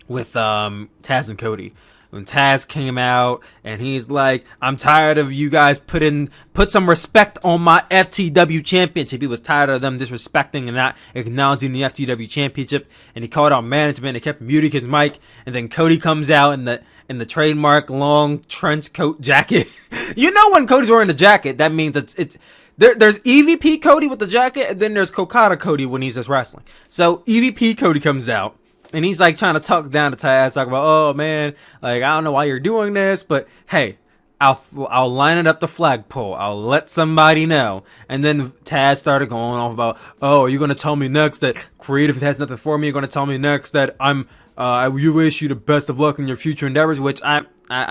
with Taz and Cody. When Taz came out and he's like, I'm tired of you guys put some respect on my FTW championship. He was tired of them disrespecting and not acknowledging the FTW championship. And he called out management and kept muting his mic. And then Cody comes out in the trademark long trench coat jacket. You know when Cody's wearing the jacket, that means there's EVP Cody with the jacket, and then there's Kokata Cody when he's just wrestling. So EVP Cody comes out, and he's like trying to talk down to Taz, talking about, oh man, like I don't know why you're doing this, but hey, I'll line it up the flagpole. I'll let somebody know. And then Taz started going off about, oh, you're gonna tell me next that creative has nothing for me. You're gonna tell me next that I wish you the best of luck in your future endeavors, which I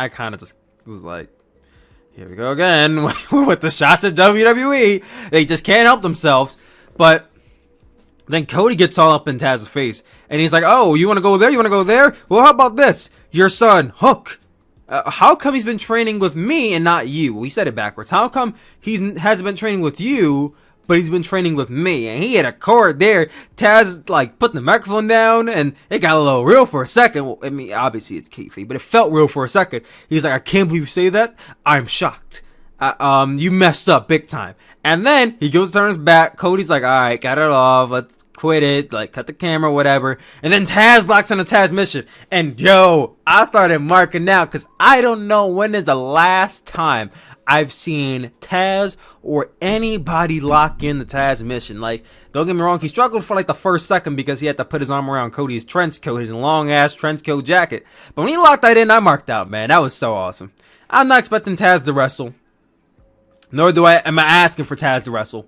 kind of just was like, here we go again with the shots at WWE. They just can't help themselves. But then Cody gets all up in Taz's face, and he's like, oh, you want to go there? You want to go there? Well, how about this? Your son, Hook. How come he's been training with me and not you? We said it backwards. How come he hasn't been training with you, but he's been training with me? And he had a cord there. Taz, like, put the microphone down, and it got a little real for a second. Well, I mean, obviously it's kayfabe, but it felt real for a second. He's like, I can't believe you say that. I'm shocked. You messed up big time. And then he goes to turn his back. Cody's like, all right, got it off. Let's quit it. Like, cut the camera, whatever. And then Taz locks on a Taz mission. And yo, I started marking out because I don't know when is the last time I've seen Taz or anybody lock in the Taz mission. Like, don't get me wrong, he struggled for like the first second because he had to put his arm around Cody's trench coat, his long ass trench coat jacket. But when he locked that in, I marked out, man. That was so awesome. I'm not expecting Taz to wrestle. Nor am I asking for Taz to wrestle.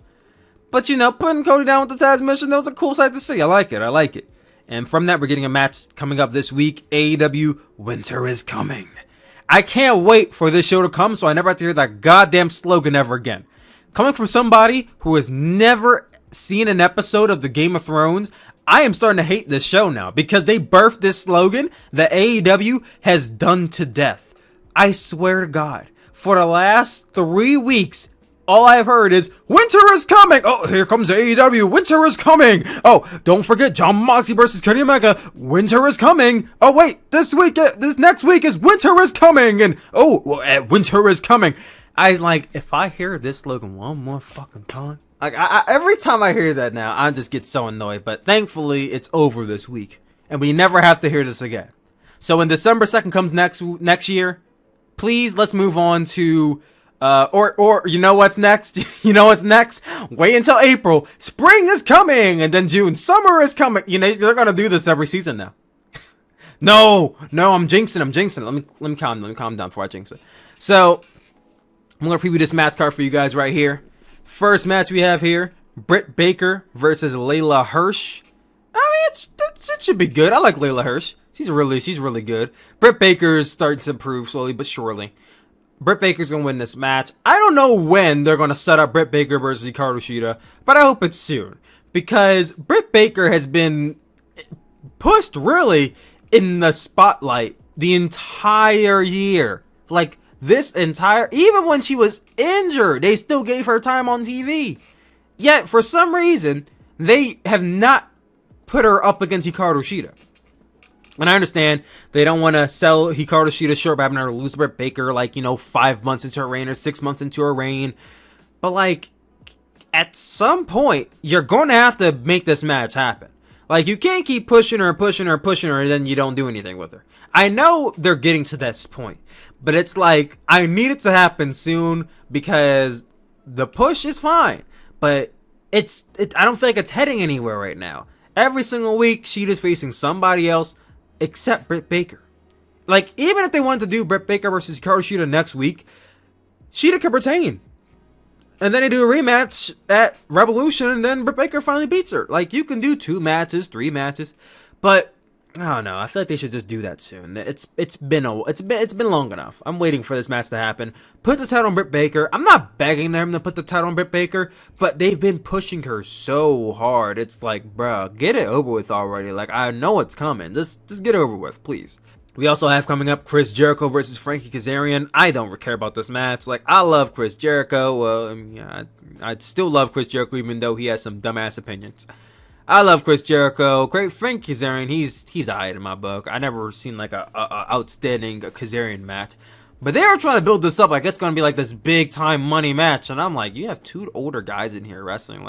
But, you know, putting Cody down with the Taz mission, that was a cool sight to see. I like it. And from that, we're getting a match coming up this week. AEW Winter is Coming. I can't wait for this show to come so I never have to hear that goddamn slogan ever again. Coming from somebody who has never seen an episode of the Game of Thrones, I am starting to hate this show now because they birthed this slogan that AEW has done to death. I swear to God, for the last 3 weeks, all I've heard is, winter is coming! Oh, here comes AEW, winter is coming! Oh, don't forget Jon Moxley versus Kenny Omega, winter is coming! Oh wait, this next week is winter is coming! And, winter is coming! If I hear this slogan one more fucking time, every time I hear that now, I just get so annoyed, but thankfully, it's over this week, and we never have to hear this again. So when December 2nd comes next year, please, let's move on to, or you know what's next? You know what's next? Wait until April. Spring is coming, and then June. Summer is coming. You know, they're gonna do this every season now. No, I'm jinxing. Let me calm down before I jinx it. So, I'm gonna preview this match card for you guys right here. First match we have here, Britt Baker versus Layla Hirsch. I mean, it should be good. I like Layla Hirsch. She's really good. Britt Baker's starting to improve slowly but surely. Britt Baker's going to win this match. I don't know when they're going to set up Britt Baker versus Hikaru Shida, but I hope it's soon. Because Britt Baker has been pushed really in the spotlight the entire year. Like, even when she was injured, they still gave her time on TV. Yet, for some reason, they have not put her up against Hikaru Shida. And I understand they don't want to sell Hikaru Shida short by having her lose Britt Baker 5 months into her reign or 6 months into her reign. But at some point, you're going to have to make this match happen. You can't keep pushing her, and then you don't do anything with her. I know they're getting to this point, but it's I need it to happen soon because the push is fine, but I don't feel like it's heading anywhere right now. Every single week, Shida's facing somebody else except Britt Baker. Even if they wanted to do Britt Baker versus Hikaru Shida next week, Shida could retain. And then they do a rematch at Revolution, and then Britt Baker finally beats her. You can do 2 matches, 3 matches, but I don't know. I feel like they should just do that soon. It's been long enough. I'm waiting for this match to happen. Put the title on Britt Baker. I'm not begging them to put the title on Britt Baker, but they've been pushing her so hard. It's bruh, get it over with already. I know it's coming. Just get it over with, please. We also have coming up Chris Jericho versus Frankie Kazarian. I don't care about this match. I love Chris Jericho. Well, I still love Chris Jericho even though he has some dumbass opinions. I love Chris Jericho. Great Frank Kazarian. He's alright in my book. I never seen a outstanding Kazarian match. But they are trying to build this up it's going to be this big time money match. And I'm you have 2 older guys in here wrestling.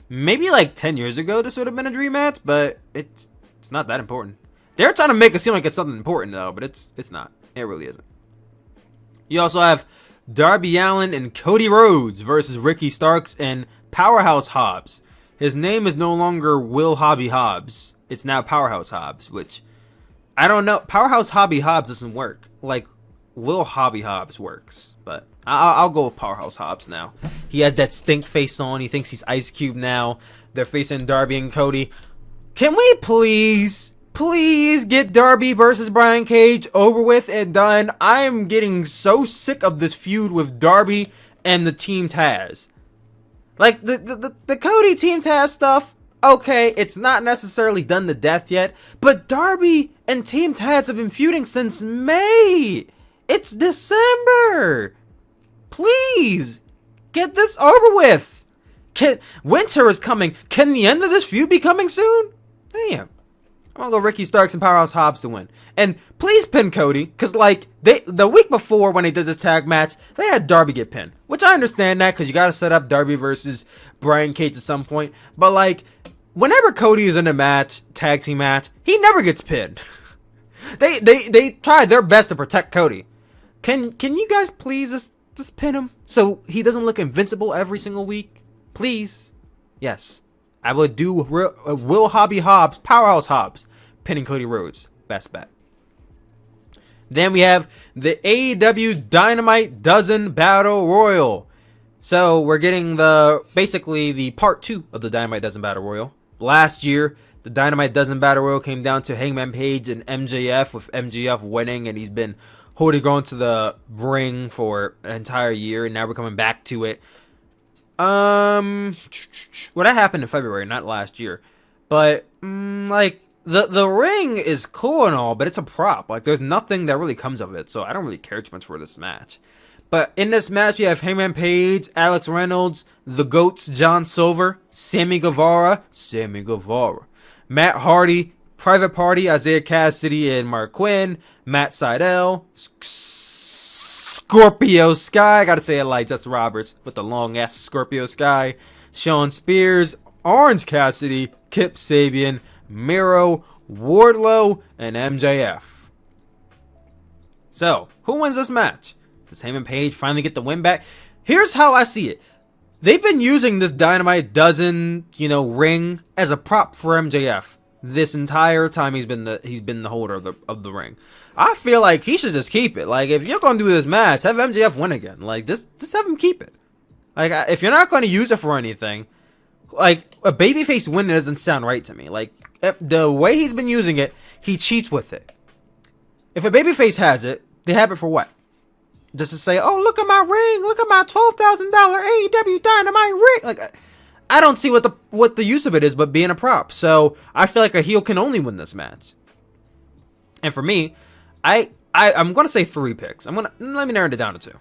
Maybe 10 years ago this would have been a dream match, but it's not that important. They're trying to make it seem like it's something important though, but it's not. It really isn't. You also have Darby Allin and Cody Rhodes versus Ricky Starks and Powerhouse Hobbs. His name is no longer Will Hobby Hobbs. It's now Powerhouse Hobbs, which I don't know. Powerhouse Hobby Hobbs doesn't work. Will Hobby Hobbs works, but I'll go with Powerhouse Hobbs now. He has that stink face on. He thinks he's Ice Cube now. They're facing Darby and Cody. Can we please get Darby versus Brian Cage over with and done? I am getting so sick of this feud with Darby and the Team Taz. The Cody Team Taz stuff, okay, it's not necessarily done to death yet, but Darby and Team Taz have been feuding since May. It's December. Please, get this over with. Winter is coming. Can the end of this feud be coming soon? Damn. I'm gonna go Ricky Starks and Powerhouse Hobbs to win. And please pin Cody, because the week before when they did this tag match, they had Darby get pinned. Which I understand that, because you gotta set up Darby versus Brian Cage at some point. But whenever Cody is in a match, tag team match, he never gets pinned. They tried their best to protect Cody. Can you guys please just pin him so he doesn't look invincible every single week? Please. Yes. I would do Will Hobby Hobbs, Powerhouse Hobbs, pinning Cody Rhodes. Best bet. Then we have the AEW Dynamite Dozen Battle Royal. So we're getting basically the part 2 of the Dynamite Dozen Battle Royal. Last year, The Dynamite Dozen Battle Royal came down to Hangman Page and MJF, with MJF winning, and he's been holding on to the ring for an entire year, and now we're coming back to it. Well, that happened in February, not last year. But, like, the ring is cool and all, but it's a prop. Like, there's nothing that really comes of it, so I don't really care too much for this match. But in this match, you have Hangman Page, Alex Reynolds, the GOATs, John Silver, Sammy Guevara, Matt Hardy, Private Party, Isaiah Cassidy, and Mark Quinn, Matt Sydal, Scorpio Sky, I gotta say it like Justin Roberts with the long ass Scorpio Sky, Shawn Spears, Orange Cassidy, Kip Sabian, Miro, Wardlow, and MJF. So, who wins this match? Does Hangman Page finally get the win back? Here's how I see it. They've been using this Dynamite Dozen, ring as a prop for MJF this entire time he's been the holder of the ring. I feel like he should just keep it. Like, if you're gonna do this match, have MJF win again. Like, just have him keep it. Like, if you're not gonna use it for anything, like, a babyface win doesn't sound right to me. Like, the way he's been using it, he cheats with it. If a babyface has it, they have it for what? Just to say, oh, look at my ring, look at my $12,000 AEW Dynamite ring. Like, I don't see what the use of it is but being a prop. So I feel like a heel can only win this match. And for me, I'm gonna say 3 picks. Let me narrow it down to 2.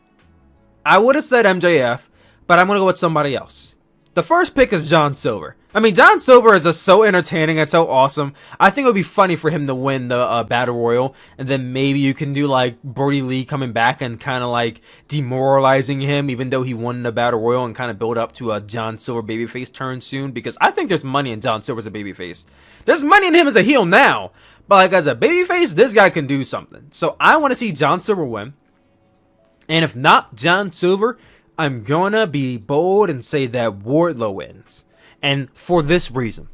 I would have said MJF, but I'm gonna go with somebody else. The first pick is John Silver. I mean, John Silver is just so entertaining and so awesome. I think it would be funny for him to win the Battle Royal, and then maybe you can do like Brody Lee coming back and kind of like demoralizing him, even though he won the Battle Royal, and kind of build up to a John Silver babyface turn soon, because I think there's money in John Silver as a babyface. There's money in him as a heel now, but like as a babyface, this guy can do something. So I want to see John Silver win, and if not John Silver, I'm gonna be bold and say that Wardlow wins. And for this reason.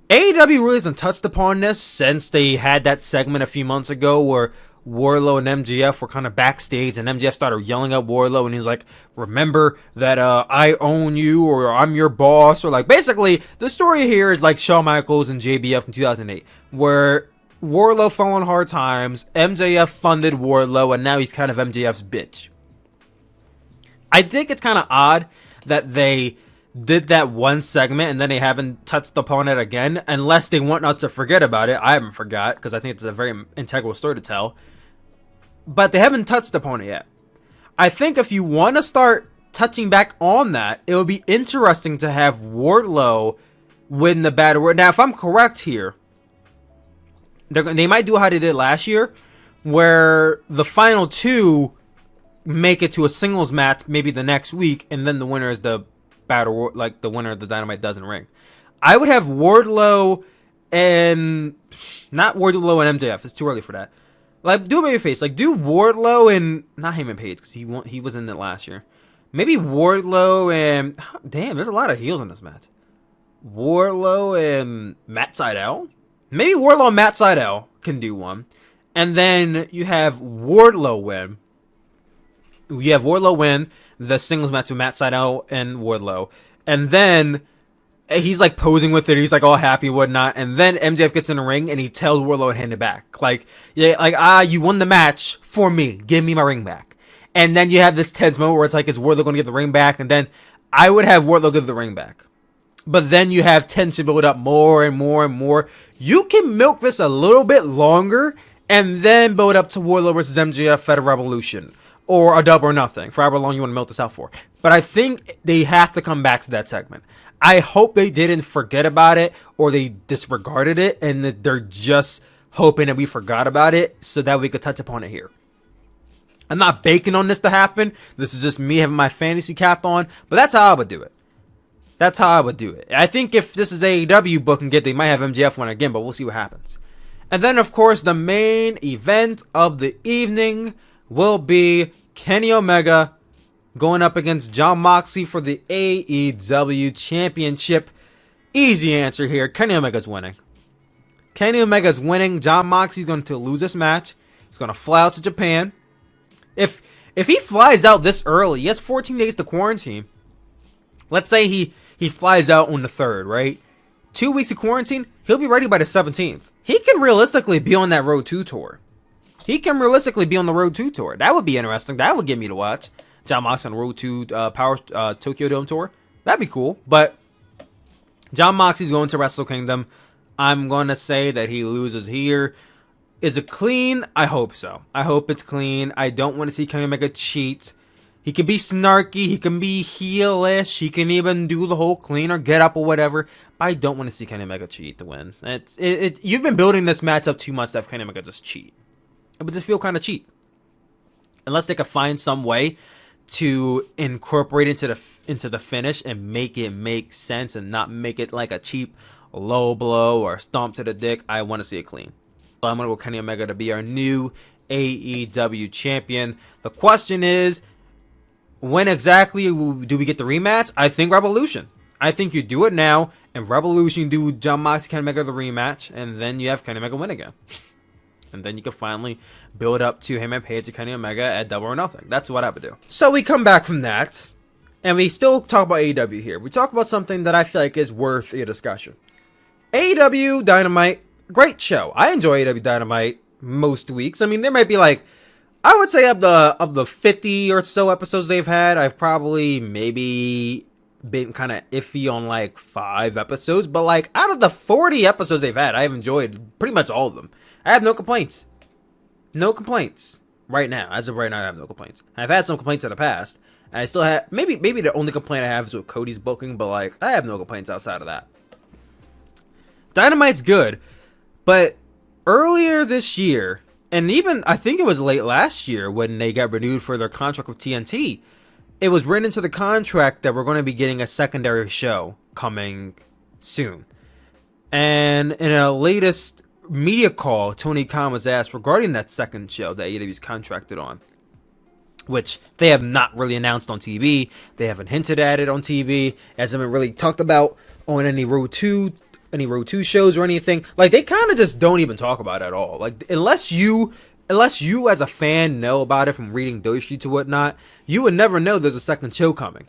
AEW really hasn't touched upon this since they had that segment a few months ago where Wardlow and MJF were kind of backstage, and MJF started yelling at Wardlow, and he's like, remember that I own you, or I'm your boss, or like, basically, the story here is like Shawn Michaels and JBF in 2008, where Wardlow fell on hard times, MJF funded Wardlow, and now he's kind of MJF's bitch. I think it's kind of odd that they did that one segment and then they haven't touched upon it again, unless they want us to forget about it. I haven't forgot, because I think it's a very integral story to tell, but they haven't touched upon it yet. I think if you want to start touching back on that, it would be interesting to have Wardlow win the Battle Royal. Now, if I'm correct here, they might do how they did last year, where the final 2 make it to a singles match maybe the next week, and then the winner is the Battle, like the winner of the Dynamite Dozen Ring. I would have Wardlow and not Wardlow and MJF. It's too early for that. Like, do a babyface. Like, do Wardlow and not Hangman Page, because he was in it last year. Maybe Wardlow and damn, there's a lot of heels in this match. Wardlow and Matt Sydal. Maybe Wardlow and Matt Sydal can do one, and then you have Wardlow win. You have Wardlow win the singles match with Matt Sydal and Wardlow, and then he's like posing with it. He's like all happy, whatnot, and then MJF gets in the ring and he tells Wardlow to hand it back. Like, yeah, like you won the match for me. Give me my ring back. And then you have this tense moment where it's like, is Wardlow going to get the ring back? And then I would have Wardlow give the ring back. But then you have tension build up more and more and more. You can milk this a little bit longer and then build up to Wardlow versus MJF Fed Revolution. Or a Double or Nothing, for however long you want to milk this out for. But I think they have to come back to that segment. I hope they didn't forget about it, or they disregarded it, and that they're just hoping that we forgot about it, so that we could touch upon it here. I'm not baking on this to happen. This is just me having my fantasy cap on, but that's how I would do it. That's how I would do it. I think if this is AEW book and get, they might have MJF win again, but we'll see what happens. And then, of course, the main event of the evening will be Kenny Omega going up against Jon Moxley for the AEW Championship. Easy answer here. Kenny Omega's winning. Kenny Omega's winning. Jon Moxley's going to lose this match. He's going to fly out to Japan. If he flies out this early, he has 14 days to quarantine. Let's say he flies out on the 3rd, right? 2 weeks of quarantine, he'll be ready by the 17th. He can realistically be on that Road 2 tour. That would be interesting. That would get me to watch Jon Moxley on the Road 2 Tokyo Dome tour. That'd be cool. But Jon Moxley's going to Wrestle Kingdom. I'm going to say that he loses here. Is it clean? I hope so. I hope it's clean. I don't want to see Kenny Omega cheat. He can be snarky. He can be heelish. He can even do the whole clean or get up or whatever. But I don't want to see Kenny Omega cheat to win. You've been building this match up 2 months to have Kenny Omega just cheat. It would just feel kind of cheap. Unless they could find some way to incorporate into the finish and make it make sense and not make it like a cheap low blow or stomp to the dick. I want to see it clean. But I'm going to go Kenny Omega to be our new AEW champion. The question is, when exactly do we get the rematch? I think Revolution. I think you do it now, and Revolution do Jon Moxley, Kenny Omega the rematch, and then you have Kenny Omega win again. And then you can finally build up to Hangman Page and Kenny Omega at Double or Nothing. That's what I would do. So we come back from that, and we still talk about AEW here. We talk about something that I feel like is worth a discussion. AEW Dynamite, great show. I enjoy AEW Dynamite most weeks. I mean, there might be like, I would say of the 50 or so episodes they've had, I've probably maybe been kind of iffy on like 5 episodes. But like out of the 40 episodes they've had, I've enjoyed pretty much all of them. I have no complaints. No complaints. Right now. As of right now, I have no complaints. I've had some complaints in the past. And I still have, maybe the only complaint I have is with Cody's booking, but like, I have no complaints outside of that. Dynamite's good, but earlier this year, and even, I think it was late last year when they got renewed for their contract with TNT, it was written into the contract that we're going to be getting a secondary show coming soon. And in a latest media call, Tony Khan was asked regarding that second show that AEW's contracted on, which they have not really announced on TV. They haven't hinted at it on TV. It hasn't been really talked about on any Road 2 shows or anything. Like, they kind of just don't even talk about it at all. Like, unless you as a fan know about it from reading those sheets or whatnot, you would never know there's a second show coming.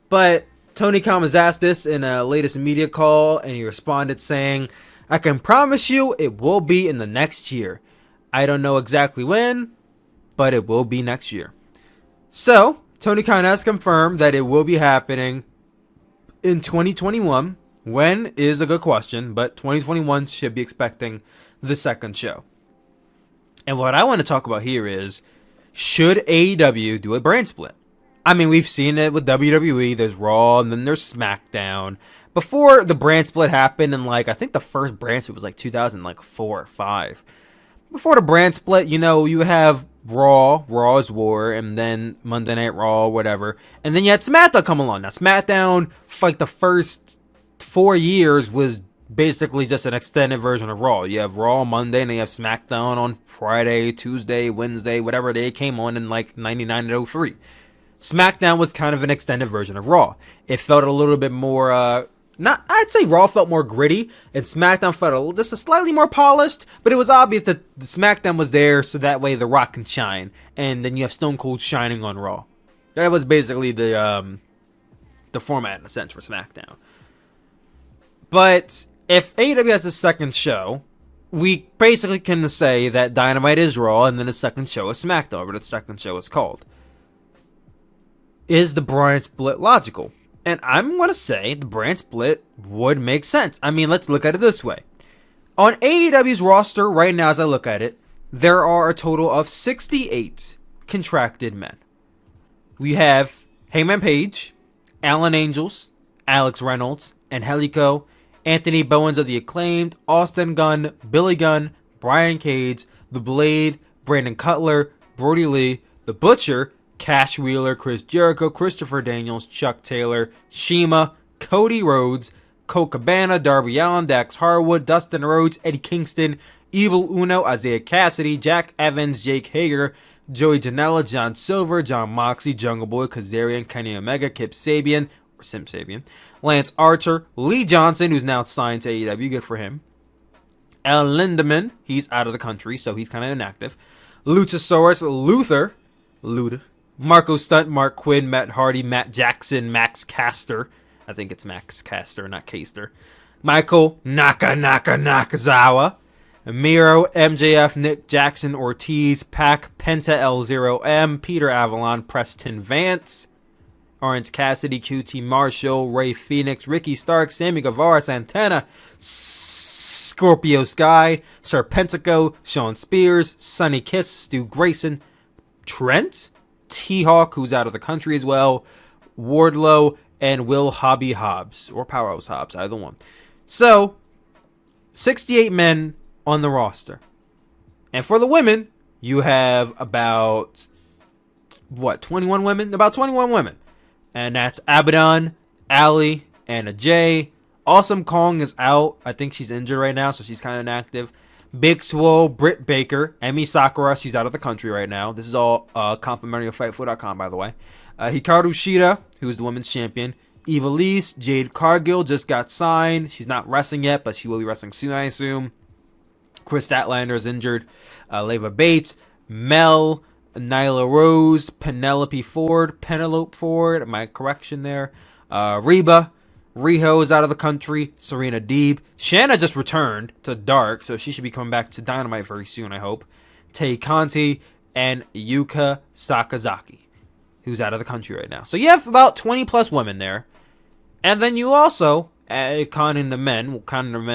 But Tony Khan was asked this in a latest media call, and he responded saying, "I can promise you it will be in the next year. I don't know exactly when, but it will be next year." So, Tony Khan has confirmed that it will be happening in 2021. When is a good question, but 2021 should be expecting the second show. And what I want to talk about here is, should AEW do a brand split? I mean, we've seen it with WWE. There's Raw, and then there's SmackDown. Before the brand split happened, and like, I think the first brand split was like 2004 or 5. Before the brand split, you know, you have Raw's War, and then Monday Night Raw, whatever. And then you had SmackDown come along. Now, SmackDown, for like the first 4 years, was basically just an extended version of Raw. You have Raw on Monday, and then you have SmackDown on Friday, Tuesday, Wednesday, whatever day it came on in like 99 and 03. SmackDown was kind of an extended version of Raw. It felt a little bit more, I'd say Raw felt more gritty, and SmackDown felt just a slightly more polished, but it was obvious that the SmackDown was there so that way The Rock can shine, and then you have Stone Cold shining on Raw. That was basically the format in a sense for SmackDown. But if AEW has a second show, we basically can say that Dynamite is Raw, and then the second show is SmackDown, but the second show is called. Is the brand split logical? And I'm going to say the brand split would make sense. I mean, let's look at it this way. On AEW's roster right now, as I look at it, there are a total of 68 contracted men. We have Hangman Page, Alan Angels, Alex Reynolds, Angelico, Anthony Bowens of the Acclaimed, Austin Gunn, Billy Gunn, Brian Cage, The Blade, Brandon Cutler, Brody Lee, The Butcher, Cash Wheeler, Chris Jericho, Christopher Daniels, Chuck Taylor, Shima, Cody Rhodes, Colt Cabana, Darby Allin, Dax Harwood, Dustin Rhodes, Eddie Kingston, Evil Uno, Isaiah Cassidy, Jack Evans, Jake Hager, Joey Janela, John Silver, Jon Moxley, Jungle Boy, Kazarian, Kenny Omega, Kip Sabian, or Sim Sabian, Lance Archer, Lee Johnson, who's now signed to AEW, good for him. Al Lindemann, he's out of the country, so he's kind of inactive. Luchasaurus, Luther, Marco Stunt, Mark Quinn, Matt Hardy, Matt Jackson, Max Caster. I think it's Max Caster, not Caster. Michael Nakazawa, Miro, MJF, Nick Jackson, Ortiz, Pac, Penta L0M, Peter Avalon, Preston Vance, Orange Cassidy, QT Marshall, Ray Phoenix, Ricky Stark, Sammy Guevara, Santana, Scorpio Sky, Serpentico, Sean Spears, Sonny Kiss, Stu Grayson, Trent, T-Hawk, who's out of the country as well, Wardlow, and Will Hobby Hobbs, or Powerhouse Hobbs, either one. So, 68 men on the roster. And for the women, you have about, 21 women? About 21 women. And that's Abaddon, Allie, Anna Jay. Awesome Kong is out. I think she's injured right now, so she's kind of inactive. Big Swole, Britt Baker, Emi Sakura. She's out of the country right now. This is all complimentary of Fightful.com, by the way. Hikaru Shida, who's the women's champion. Ivelisse, Jade Cargill just got signed. She's not wrestling yet, but she will be wrestling soon, I assume. Chris Statlander is injured. Leva Bates, Mel, Nyla Rose, Penelope Ford, my correction there. Reba, Riho is out of the country. Serena Deeb. Shanna just returned to Dark, so she should be coming back to Dynamite very soon, I hope. Tay Conti, and Yuka Sakazaki, who's out of the country right now. So you have about 20 plus women there. And then you also, counting the men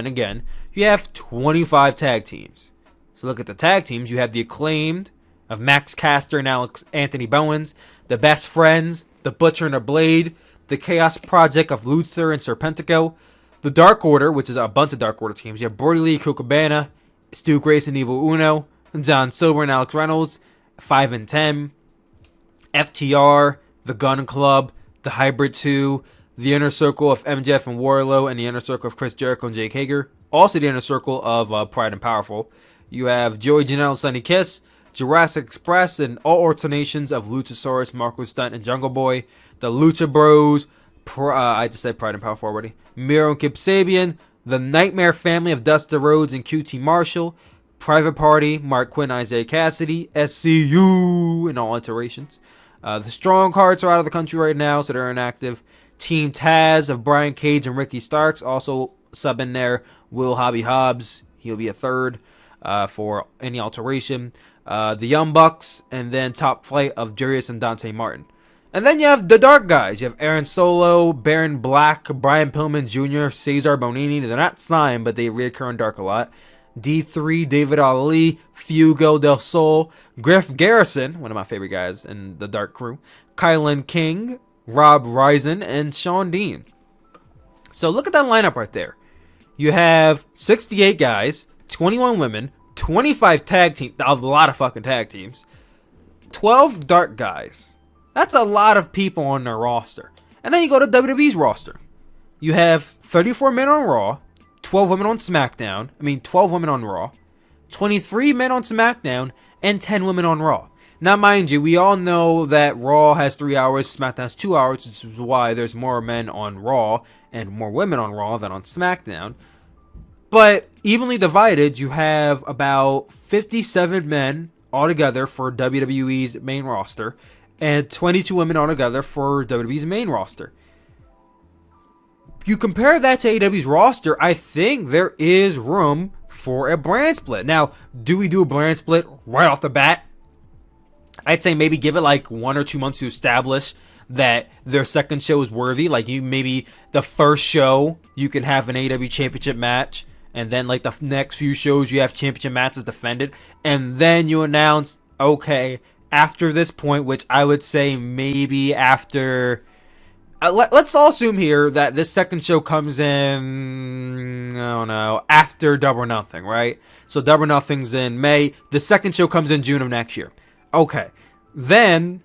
again, you have 25 tag teams. So look at the tag teams. You have the Acclaimed of Max Caster and Anthony Bowens, the Best Friends, the Butcher and the Blade, the Chaos Project of Luther and Serpentico, the Dark Order, which is a bunch of Dark Order teams. You have Brody Lee, Kukabana, Stu Grayson, Evil Uno, John Silver and Alex Reynolds, 5 and 10, FTR, the Gun Club, the Hybrid 2, the Inner Circle of MJF and Wardlow, and the Inner Circle of Chris Jericho and Jake Hager. Also the Inner Circle of Pride and Powerful. You have Joey Janelle and Sonny Kiss, Jurassic Express, and all alternations of Luchasaurus, Marco Stunt, and Jungle Boy. The Lucha Bros, I just said Pride and Powerful already. Miro and Kip Sabian, the Nightmare Family of Dustin Rhodes and QT Marshall, Private Party, Mark Quinn, Isaiah Cassidy, SCU, and all iterations. The Strong Hearts are out of the country right now, so they're inactive. Team Taz of Brian Cage and Ricky Starks, also sub in there. Will Hobby Hobbs, he'll be a third for any alteration. The Young Bucks, and then Top Flight of Jarius and Dante Martin. And then you have the Dark guys. You have Aaron Solo, Baron Black, Brian Pillman Jr., Cesar Bonini. They're not signed, but they reoccur in Dark a lot. D3, David Ali, Fugo del Sol, Griff Garrison, one of my favorite guys in the Dark crew, Kylan King, Rob Risen, and Sean Dean. So look at that lineup right there. You have 68 guys, 21 women, 25 tag teams, a lot of fucking tag teams, 12 Dark guys. That's a lot of people on their roster. And then you go to WWE's roster. You have 34 men on Raw, 12 women on SmackDown, 12 women on Raw, 23 men on SmackDown, and 10 women on Raw. Now, mind you, we all know that Raw has 3 hours, SmackDown has 2 hours, which is why there's more men on Raw and more women on Raw than on SmackDown. But evenly divided, you have about 57 men altogether for WWE's main roster, and 22 women altogether for WWE's main roster. You compare that to AEW's roster, I think there is room for a brand split. Now, do we do a brand split right off the bat? I'd say maybe give it like 1 or 2 months to establish that their second show is worthy. Like maybe the first show you can have an AEW Championship match, and then like the next few shows you have championship matches defended, and then you announce, okay, after this point, which I would say maybe after... let's all assume here that this second show comes in, I don't know, after Double or Nothing, right? So Double or Nothing's in May. The second show comes in June of next year. Okay. Then,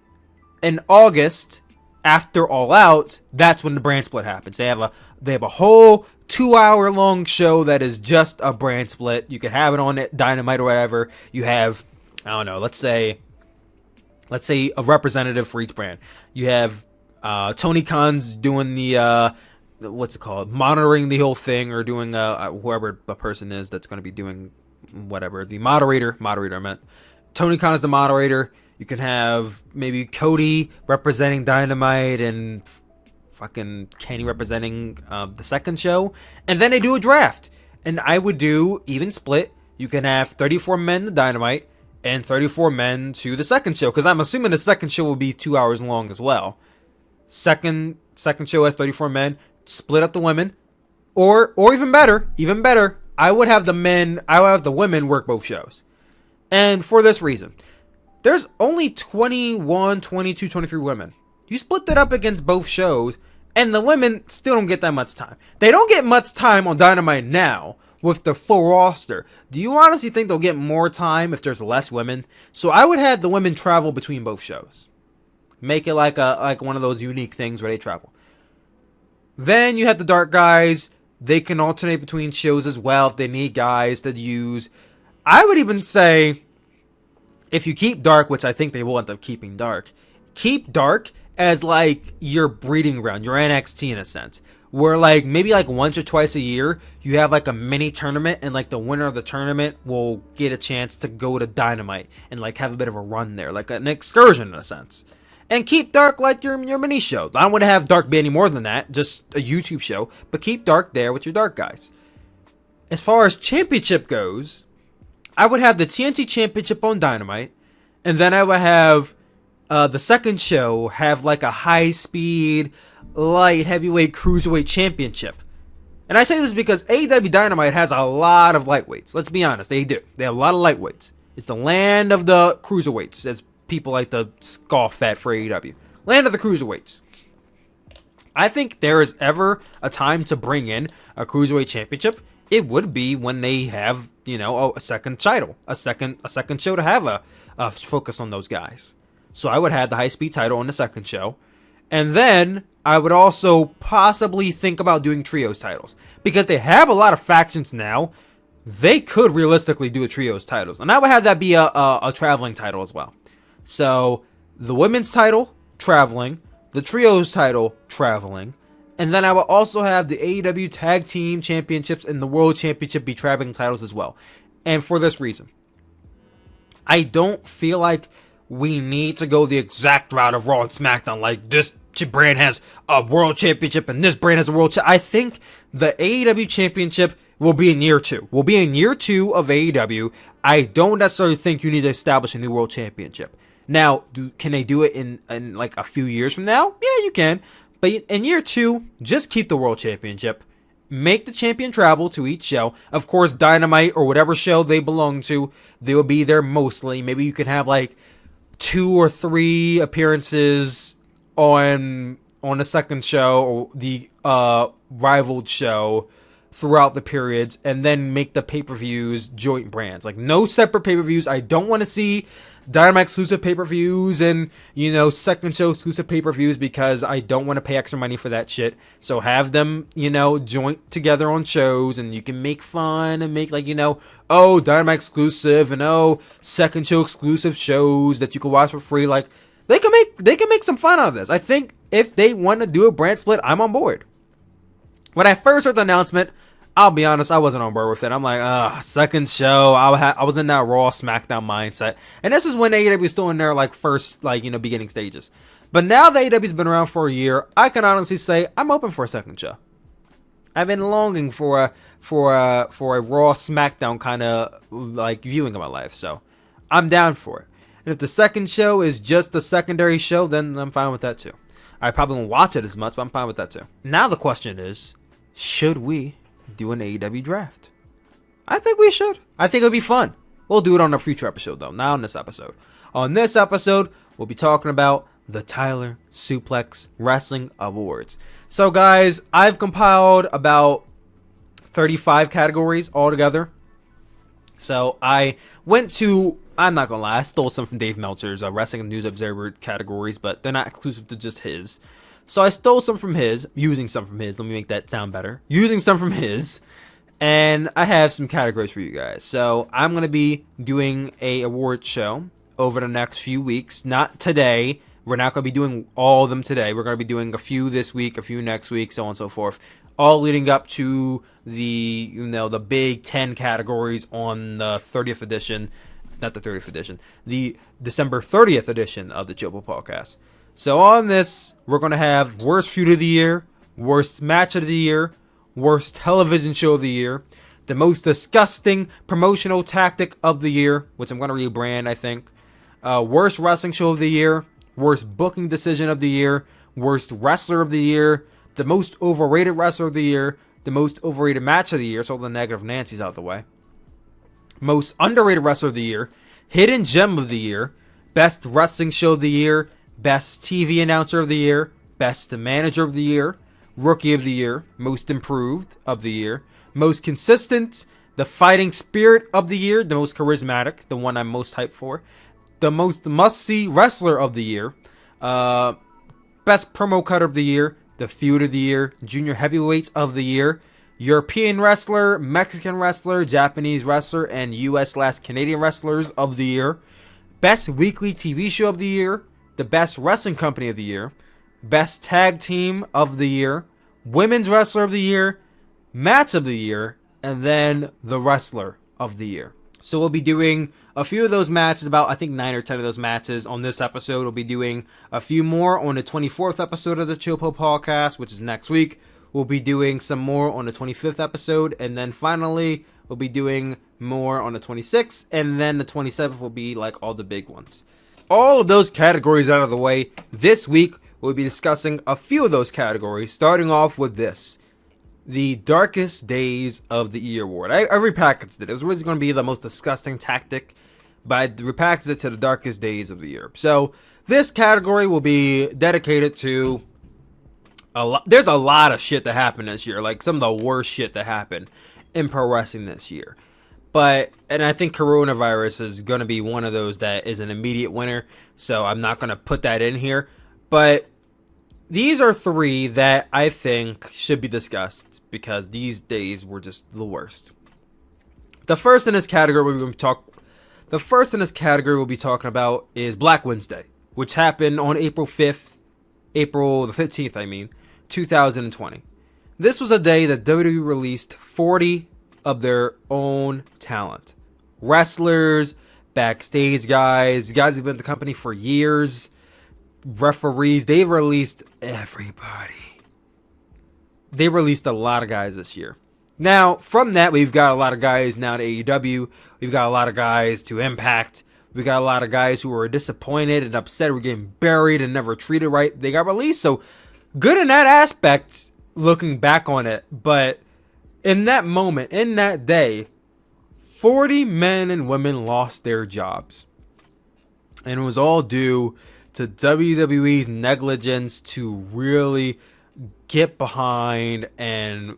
in August, after All Out, that's when the brand split happens. They have a whole 2-hour long show that is just a brand split. You can have it on Dynamite or whatever. You have, I don't know, let's say a representative for each brand. You have Tony Khan's doing the what's it called, monitoring the whole thing, or doing whoever the person is that's going to be doing whatever, the moderator I meant. Tony Khan is the moderator. You can have maybe Cody representing Dynamite and fucking Kenny representing the second show, and then they do a draft. And I would do even split. You can have 34 men to Dynamite and 34 men to the second show, because I'm assuming the second show will be 2 hours long as well. Second show has 34 men. Split up the women, or even better, I would have the women work both shows. And for this reason, there's only 21, 22, 23 women. You split that up against both shows, and the women still don't get that much time. They don't get much time on Dynamite now with the full roster. Do you honestly think they'll get more time if there's less women? So I would have the women travel between both shows. Make it like one of those unique things where they travel. Then you have the dark guys. They can alternate between shows as well if they need guys to use. I would even say, if you keep dark, which I think they will end up keeping dark, keep dark as like your breeding ground, your NXT in a sense. Where like maybe like once or twice a year, you have like a mini tournament, and like the winner of the tournament will get a chance to go to Dynamite and like have a bit of a run there, like an excursion in a sense. And keep dark like your mini show. I don't want to have dark be any more than that, just a YouTube show, but keep dark there with your dark guys. As far as championship goes, I would have the TNT Championship on Dynamite, and then I would have the second show have like a high-speed, light, heavyweight, cruiserweight championship. And I say this because AEW Dynamite has a lot of lightweights. Let's be honest, they do. They have a lot of lightweights. It's the land of the cruiserweights, as people like to scoff at for AEW. Land of the cruiserweights. I think there is ever a time to bring in a cruiserweight championship, it would be when they have, a second title, a second show to have a focus on those guys. So I would have the high speed title on the second show, and then I would also possibly think about doing trios titles, because they have a lot of factions now. They could realistically do a trios titles, and I would have that be a traveling title as well. So the women's title traveling, the trios title traveling, and then I will also have the AEW Tag Team Championships and the World Championship be traveling titles as well. And for this reason, I don't feel like we need to go the exact route of Raw and SmackDown. Like, this brand has a World Championship and this brand has a World Championship. I think the AEW Championship will be in year 2. Will be in year 2 of AEW. I don't necessarily think you need to establish a new World Championship. Now, can they do it in like a few years from now? Yeah, you can. But in year 2, just keep the World Championship. Make the champion travel to each show. Of course, Dynamite or whatever show they belong to, they will be there mostly. Maybe you can have like 2 or 3 appearances on the second show or the rivaled show throughout the periods, and then make the pay-per-views joint brands. Like, no separate pay-per-views. I don't want to see Dynamite exclusive pay-per-views and, second show exclusive pay-per-views, because I don't want to pay extra money for that shit. So have them, joint together on shows, and you can make fun and make Dynamite exclusive and second show exclusive shows that you can watch for free. Like, they can make some fun out of this. I think if they want to do a brand split, I'm on board. When I first heard the announcement, I'll be honest, I wasn't on board with it. I'm like, second show. I was in that Raw SmackDown mindset. And this is when AEW was still in their first beginning stages. But now that AEW's been around for a year, I can honestly say I'm open for a second show. I've been longing for a Raw SmackDown kind of viewing of my life. So I'm down for it. And if the second show is just a secondary show, then I'm fine with that too. I probably won't watch it as much, but I'm fine with that too. Now the question is, should we do an AEW draft? I think we should. I think it'll be fun. We'll do it on a future episode though, not on this episode. On this episode, we'll be talking about the TylerSuplex Wrestling Awards. So guys, I've compiled about 35 categories altogether. So I went to, I'm not gonna lie, I stole some from Dave Meltzer's Wrestling and News Observer categories, but they're not exclusive to just his. So I stole some from his, using some from his, let me make that sound better. Using some from his, and I have some categories for you guys. So I'm going to be doing a award show over the next few weeks. Not today. We're not going to be doing all of them today. We're going to be doing a few this week, a few next week, so on and so forth. All leading up to the, the big 10 categories on the 30th edition. Not the 30th edition. The December 30th edition of the Chopel Podcast. So on this, we're going to have worst feud of the year, worst match of the year, worst television show of the year, the most disgusting promotional tactic of the year, which I'm going to rebrand, I think, worst wrestling show of the year, worst booking decision of the year, worst wrestler of the year, the most overrated wrestler of the year, the most overrated match of the year, so all the negative Nancy's out the way, most underrated wrestler of the year, hidden gem of the year, best wrestling show of the year, best TV announcer of the year, best manager of the year, rookie of the year, most improved of the year, most consistent, the fighting spirit of the year, the most charismatic, the one I'm most hyped for, the most must-see wrestler of the year, best promo cut of the year, the feud of the year, junior heavyweight of the year, European wrestler, Mexican wrestler, Japanese wrestler, and US/Canadian wrestlers of the year, best weekly TV show of the year, the best wrestling company of the year, best tag team of the year, women's wrestler of the year, match of the year, and then the wrestler of the year. So we'll be doing a few of those matches, about I think 9 or 10 of those matches on this episode. We'll be doing a few more on the 24th episode of the Chopo podcast, which is next week. We'll be doing some more on the 25th episode, and then finally we'll be doing more on the 26th, and then the 27th will be like all the big ones. All of those categories out of the way, this week we'll be discussing a few of those categories, starting off with this. The Darkest Days of the Year Award. I repackaged it. It was originally going to be the most disgusting tactic, but I repackaged it to the Darkest Days of the Year. So this category will be dedicated to a lot. There's a lot of shit that happened this year, like some of the worst shit that happened in pro wrestling this year. And I think coronavirus is going to be one of those that is an immediate winner, so I'm not going to put that in here. But these are three that I think should be discussed because these days were just the worst. The first in this category we'll be talking about is Black Wednesday, which happened on April the 15th, 2020. This was a day that WWE released 40 of their own talent. Wrestlers, backstage guys who've been at the company for years, referees. They released everybody. They released a lot of guys this year. Now, from that, we've got a lot of guys now to AEW. We've got a lot of guys to Impact. We got a lot of guys who were disappointed and upset were getting buried and never treated right. They got released. So, good in that aspect, looking back on it. But in that moment, in that day, 40 men and women lost their jobs. And it was all due to WWE's negligence to really get behind and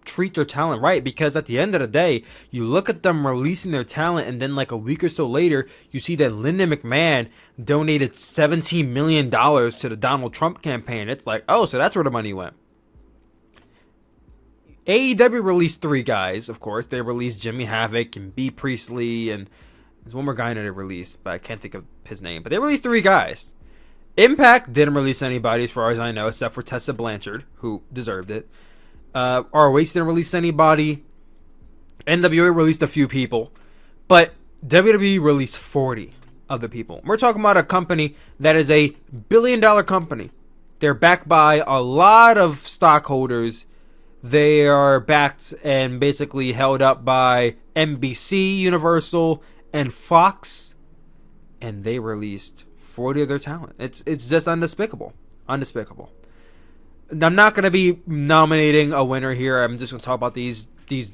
treat their talent right, because at the end of the day, you look at them releasing their talent, and then like a week or so later, you see that Linda McMahon donated $17 million to the Donald Trump campaign. It's like, oh, so that's where the money went. AEW released 3 guys, of course. They released Jimmy Havoc and B. Priestley, and there's one more guy that they released, but I can't think of his name. But they released 3 guys. Impact didn't release anybody, as far as I know, except for Tessa Blanchard, who deserved it. ROH didn't release anybody. NWA released a few people. But WWE released 40 of the people. We're talking about a company that is a billion-dollar company. They're backed by a lot of stockholders. They are backed and basically held up by NBC, Universal, and Fox. And they released 40 of their talent. It's just undespicable. Undespicable. I'm not going to be nominating a winner here. I'm just going to talk about these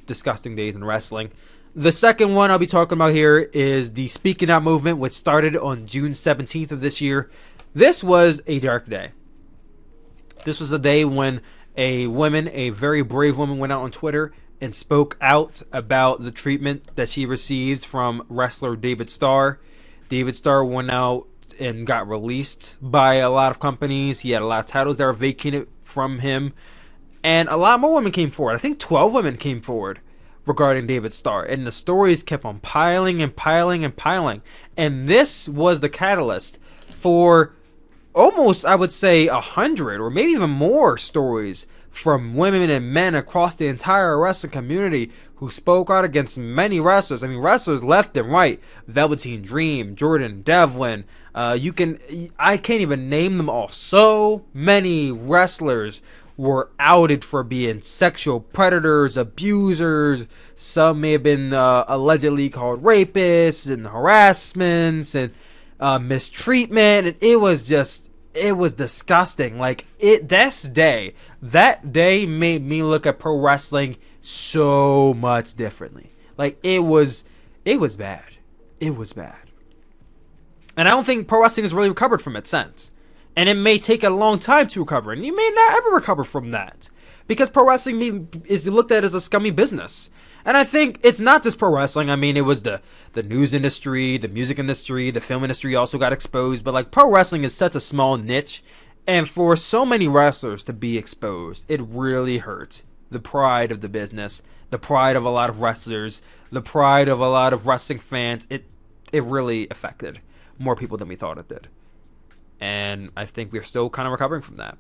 disgusting days in wrestling. The second one I'll be talking about here is the Speaking Out movement, which started on June 17th of this year. This was a dark day. This was a day when a very brave woman, went out on Twitter and spoke out about the treatment that she received from wrestler David Starr. David Starr went out and got released by a lot of companies. He had a lot of titles that were vacated from him. And a lot more women came forward. I think 12 women came forward regarding David Starr. And the stories kept on piling and piling and piling. And this was the catalyst for almost, I would say, 100 or maybe even more stories from women and men across the entire wrestling community who spoke out against many wrestlers. I mean, wrestlers left and right. Velveteen Dream, Jordan Devlin, I can't even name them all. So many wrestlers were outed for being sexual predators, abusers. Some may have been allegedly called rapists and harassments and mistreatment. And it was disgusting. Like, that day made me look at pro wrestling so much differently. Like, it was bad. It was bad. And I don't think pro wrestling has really recovered from it since. And it may take a long time to recover. And you may not ever recover from that. Because pro wrestling is looked at as a scummy business. And I think it's not just pro wrestling. I mean, it was the news industry, the music industry, the film industry also got exposed. But like, pro wrestling is such a small niche. And for so many wrestlers to be exposed, it really hurt the pride of the business, the pride of a lot of wrestlers, the pride of a lot of wrestling fans. It really affected more people than we thought it did. And I think we're still kind of recovering from that.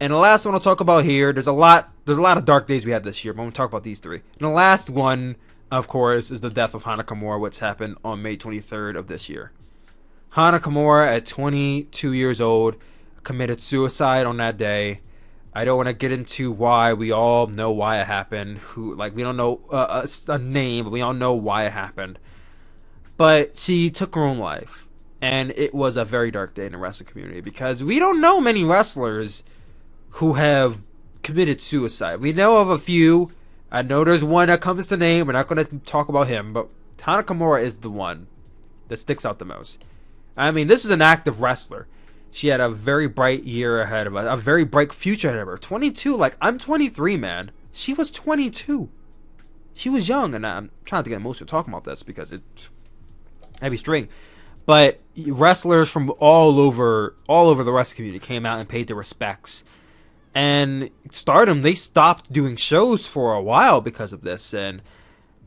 And the last one I'll talk about here, there's a lot of dark days we had this year, but I'm going to talk about these three. And the last one, of course, is the death of Hana Kimura, which happened on May 23rd of this year. Hana Kimura, at 22 years old, committed suicide on that day. I don't want to get into why. We all know why it happened. We don't know a name, but we all know why it happened. But she took her own life. And it was a very dark day in the wrestling community because we don't know many wrestlers who have committed suicide. We know of a few. I know there's one that comes to name. We're not going to talk about him, but Hana Kimura is the one that sticks out the most. I mean, this is an active wrestler. She had a very bright year ahead of her, a very bright future ahead of her. 22, like, I'm 23, man. She was 22. She was young, and I'm trying to get emotional talking about this because it's heavy string. But wrestlers from all over the wrestling community came out and paid their respects. And Stardom, they stopped doing shows for a while because of this. And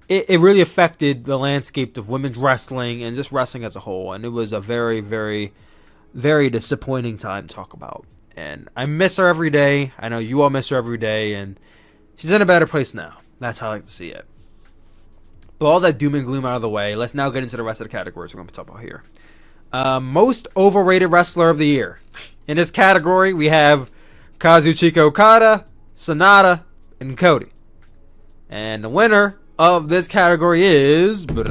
it really affected the landscape of women's wrestling and just wrestling as a whole. And it was a very, very, very disappointing time to talk about. And I miss her every day. I know you all miss her every day. And she's in a better place now. That's how I like to see it. But all that doom and gloom out of the way, let's now get into the rest of the categories we're going to talk about here. Most overrated wrestler of the year. In this category, we have Kazuchika Okada, Sonata, and Cody. And the winner of this category is Cody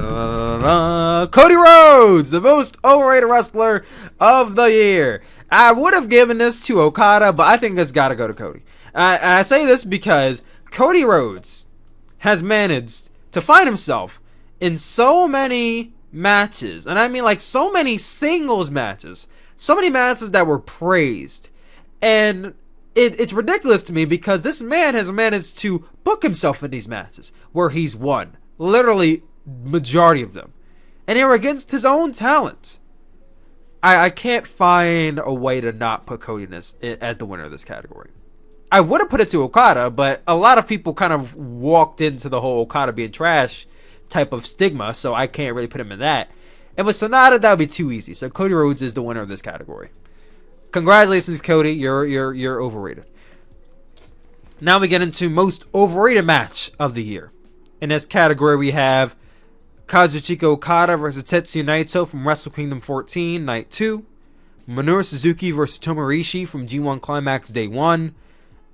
Rhodes, the most overrated wrestler of the year. I would have given this to Okada, but I think it's got to go to Cody. I say this because Cody Rhodes has managed to find himself in so many matches, and I mean like so many singles matches, so many matches that were praised, and it's ridiculous to me because this man has managed to book himself in these matches where he's won, literally majority of them, and they were against his own talent. I can't find a way to not put Cody in this as the winner of this category. I would have put it to Okada, but a lot of people kind of walked into the whole Okada being trash type of stigma, so I can't really put him in that. And with Sonata, that would be too easy. So Cody Rhodes is the winner of this category. Congratulations, Cody. You're overrated. Now we get into most overrated match of the year. In this category, we have Kazuchika Okada versus Tetsuya Naito from Wrestle Kingdom 14, Night 2. Minoru Suzuki versus Tomoichi from G1 Climax Day 1.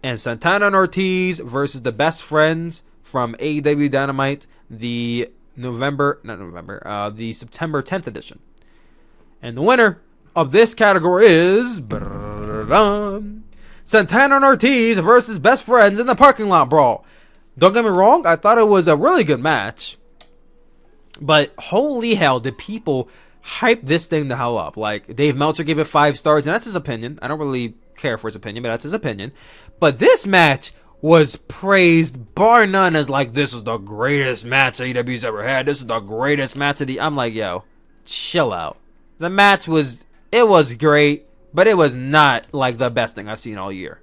And Santana and Ortiz versus the Best Friends from AEW Dynamite, the September 10th edition. And the winner of this category is Santana and Ortiz versus Best Friends in the Parking Lot Brawl. Don't get me wrong, I thought it was a really good match. But holy hell, did people hype this thing the hell up. Like, Dave Meltzer gave it 5 stars, and that's his opinion. I don't really care for his opinion, but that's his opinion. But this match was praised bar none as like, this is the greatest match AEW's ever had. This is the greatest match of the... I'm like, yo, chill out. The match was... It was great, but it was not like the best thing I've seen all year.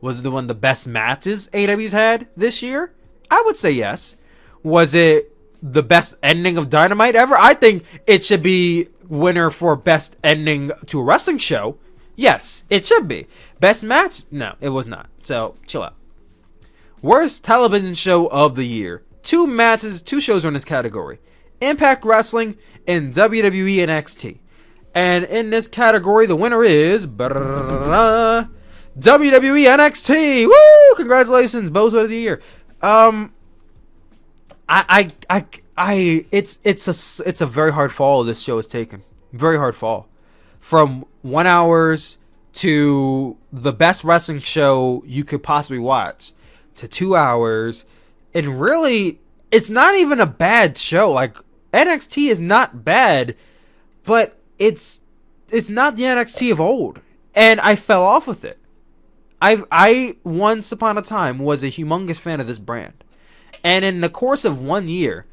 Was it one of the best matches AEW's had this year? I would say yes. Was it the best ending of Dynamite ever? I think it should be winner for best ending to a wrestling show. Yes, it should be. Best match? No, it was not. So, chill out. Worst television show of the year. 2 shows are in this category. Impact Wrestling and WWE NXT. And in this category, the winner is WWE NXT. Woo! Congratulations, BOSJ of the year. It's a very hard fall this show has taken. Very hard fall. From 1 hour to the best wrestling show you could possibly watch to 2 hours. And really, it's not even a bad show. Like, NXT is not bad, but it's not the NXT of old. And I fell off with it. I once upon a time was a humongous fan of this brand. And in the course of 1 year,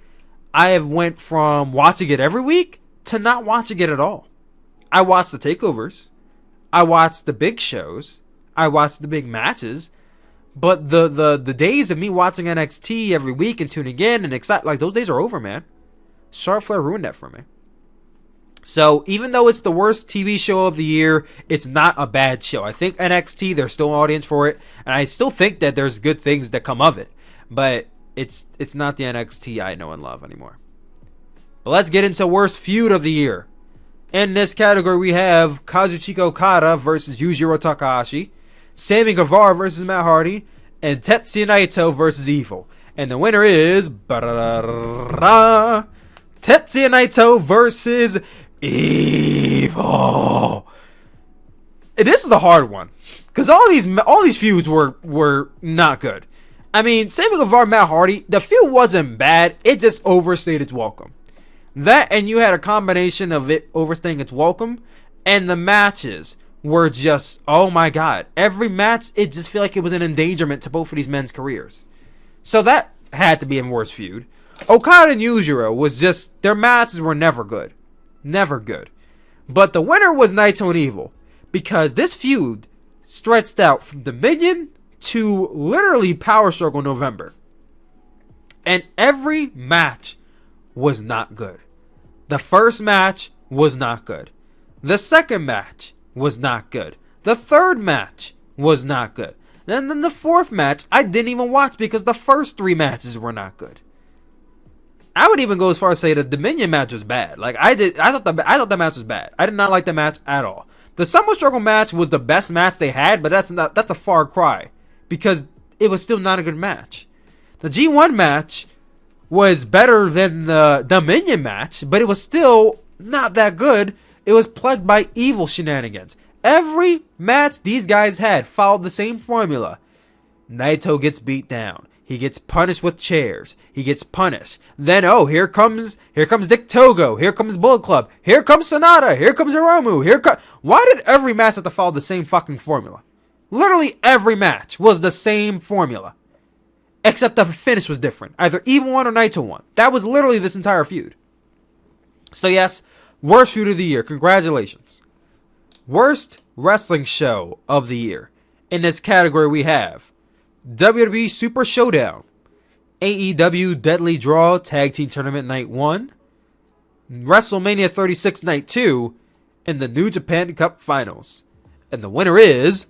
I have went from watching it every week to not watching it at all. I watched the takeovers. I watched the big shows. I watched the big matches. But the days of me watching NXT every week and tuning in and excited, like, those days are over, man. Charlotte Flair ruined that for me. So even though it's the worst TV show of the year, it's not a bad show. I think NXT, there's still an audience for it, and I still think that there's good things that come of it. But it's not the NXT I know and love anymore. But let's get into worst feud of the year. In this category, we have Kazuchika Okada versus Yujiro Takahashi, Sammy Guevara versus Matt Hardy, and Tetsuya Naito versus Evil. And the winner is Tetsuya Naito versus Evil. This is a hard one because all these feuds were not good. I mean, Sammy Guevara, Matt Hardy, the feud wasn't bad. It just overstayed its welcome. That, and you had a combination of it overstaying its welcome, and the matches were just, oh my god. Every match, it just felt like it was an endangerment to both of these men's careers. So that had to be a worst feud. Okada and Yujiro was just, their matches were never good. Never good. But the winner was Naito and Evil, because this feud stretched out from Dominion to literally Power Struggle November. And every match was not good. The first match was not good. The second match was not good. The third match was not good. Then the fourth match I didn't even watch because the first three matches were not good. I would even go as far as say the Dominion match was bad. Like I thought the match was bad. I did not like the match at all. The Summer Struggle match was the best match they had, but that's a far cry because it was still not a good match. The G1 match was better than the Dominion match, but it was still not that good. It was plagued by evil shenanigans. Every match these guys had followed the same formula. Naito gets beat down. He gets punished with chairs. He gets punished. Then, here comes Dick Togo. Here comes Bullet Club. Here comes Sonata. Here comes Hiromu. Why did every match have to follow the same fucking formula? Literally every match was the same formula. Except the finish was different. Either Evil won or Naito won. That was literally this entire feud. So yes, worst feud of the year. Congratulations. Worst wrestling show of the year. In this category we have WWE Super Showdown, AEW Deadly Draw Tag Team Tournament Night 1, WrestleMania 36 Night 2, and the New Japan Cup Finals. And the winner is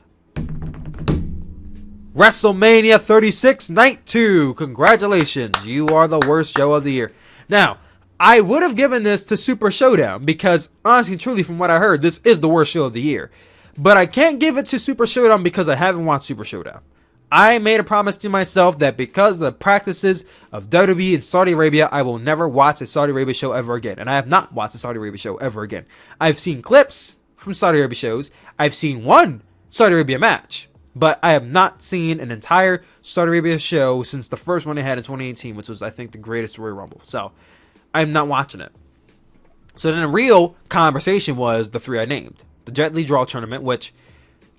WrestleMania 36 Night 2. Congratulations. You are the worst show of the year. Now, I would have given this to Super Showdown because, honestly and truly, from what I heard, this is the worst show of the year. But I can't give it to Super Showdown because I haven't watched Super Showdown. I made a promise to myself that because of the practices of WWE in Saudi Arabia, I will never watch a Saudi Arabia show ever again. And I have not watched a Saudi Arabia show ever again. I've seen clips from Saudi Arabia shows. I've seen one Saudi Arabia match. But I have not seen an entire Saudi Arabia show since the first one they had in 2018, which was, I think, the greatest Royal Rumble. So, I'm not watching it. So then the real conversation was the three I named. The Deadly Draw Tournament, which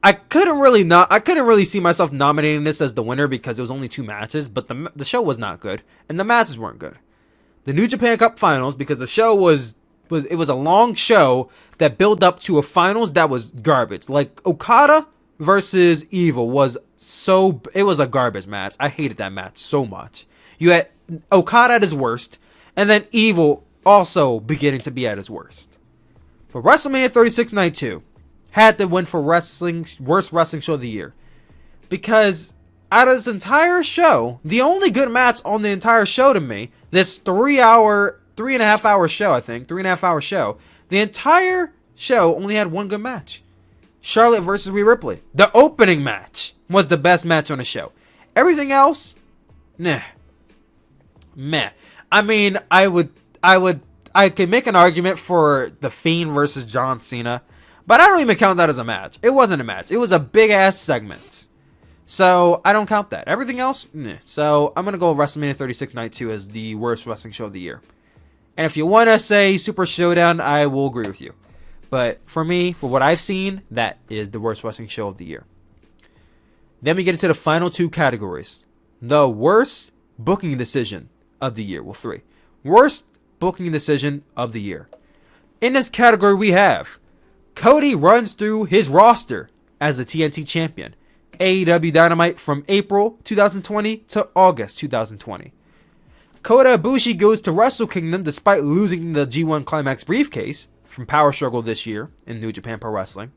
I couldn't really see myself nominating this as the winner because it was only 2 matches, but the show was not good, and the matches weren't good. The New Japan Cup Finals, because the show was a long show that built up to a finals that was garbage. Like Okada versus Evil was a garbage match. I hated that match so much. You had Okada at his worst, and then Evil also beginning to be at his worst. But WrestleMania 36 Night 2 had to win for worst wrestling show of the year. Because out of this entire show, the only good match on the entire show to me, this 3.5 hour show, the entire show only had one good match. Charlotte versus Rhea Ripley. The opening match was the best match on the show. Everything else, meh. I mean, I could make an argument for The Fiend versus John Cena, but I don't even count that as a match. It wasn't a match. It was a big ass segment. So I don't count that. Everything else, meh. So I'm going to go WrestleMania 36 Night 2 as the worst wrestling show of the year. And if you want to say Super Showdown, I will agree with you. But for me, for what I've seen, that is the worst wrestling show of the year. Then we get into the final two categories. The worst booking decision of the year. Well, three. Worst booking decision of the year. In this category, we have Cody runs through his roster as the TNT champion. AEW Dynamite from April 2020 to August 2020. Kota Ibushi goes to Wrestle Kingdom despite losing the G1 Climax briefcase from Power Struggle this year in New Japan Pro Wrestling.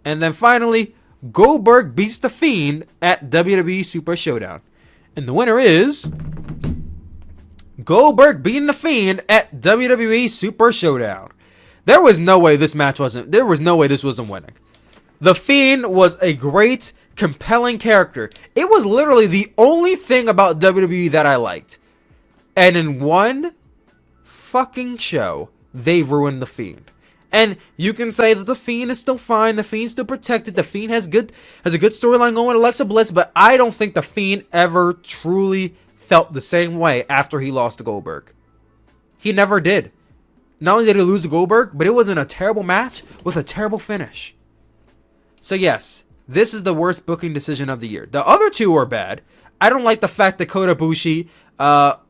And then finally, Goldberg beats The Fiend at WWE Super Showdown. And the winner is Goldberg beating The Fiend at WWE Super Showdown. There was no way this wasn't winning. The Fiend was a great, compelling character. It was literally the only thing about WWE that I liked. And in one fucking show, they ruined The Fiend. And you can say that The Fiend is still fine. The Fiend's still protected. The Fiend has a good storyline going with Alexa Bliss. But I don't think The Fiend ever truly felt the same way after he lost to Goldberg. He never did. Not only did he lose to Goldberg, but it was in a terrible match with a terrible finish. So yes, this is the worst booking decision of the year. The other two are bad. I don't like the fact that Kota Ibushi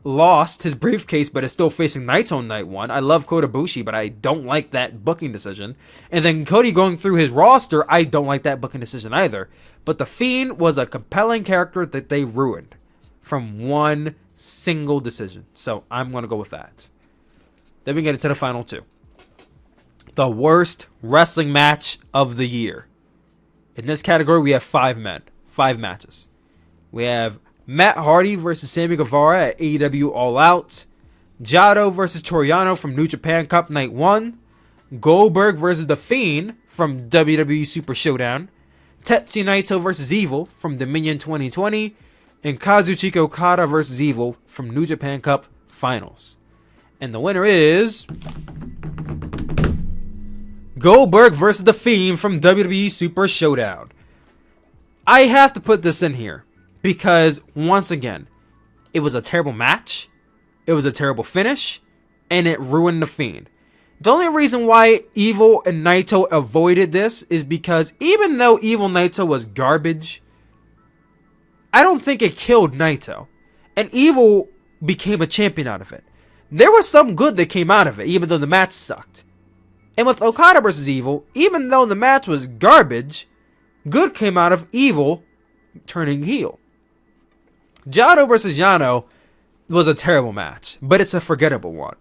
lost his briefcase but is still facing Naito on night one. I love Kota Ibushi, but I don't like that booking decision. And then Cody going through his roster, I don't like that booking decision either. But The Fiend was a compelling character that they ruined from one single decision. So I'm going to go with that. Then we get into the final two. The worst wrestling match of the year. In this category, we have 5 matches. We have Matt Hardy versus Sammy Guevara at AEW All Out. Jado versus Toriano from New Japan Cup Night 1. Goldberg versus The Fiend from WWE Super Showdown. Tetsuya Naito versus Evil from Dominion 2020. And Kazuchika Okada versus Evil from New Japan Cup Finals. And the winner is Goldberg versus The Fiend from WWE Super Showdown. I have to put this in here because, once again, it was a terrible match, it was a terrible finish, and it ruined The Fiend. The only reason why Evil and Naito avoided this is because even though Evil Naito was garbage, I don't think it killed Naito. And Evil became a champion out of it. There was some good that came out of it, even though the match sucked. And with Okada versus Evil, even though the match was garbage, good came out of Evil turning heel. Jado versus Yano was a terrible match, but it's a forgettable one.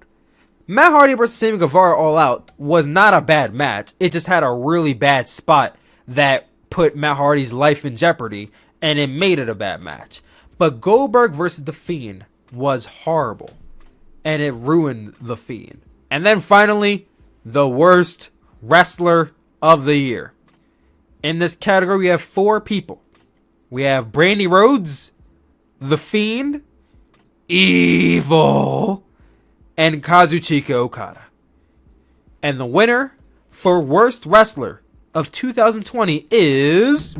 Matt Hardy versus Sammy Guevara All Out was not a bad match. It just had a really bad spot that put Matt Hardy's life in jeopardy, and it made it a bad match. But Goldberg versus The Fiend was horrible, and it ruined The Fiend. And then finally, the worst wrestler of the year. In this category, we have 4 people. We have Brandy Rhodes, The Fiend, Evil, and Kazuchika Okada. And the winner for worst wrestler of 2020 is...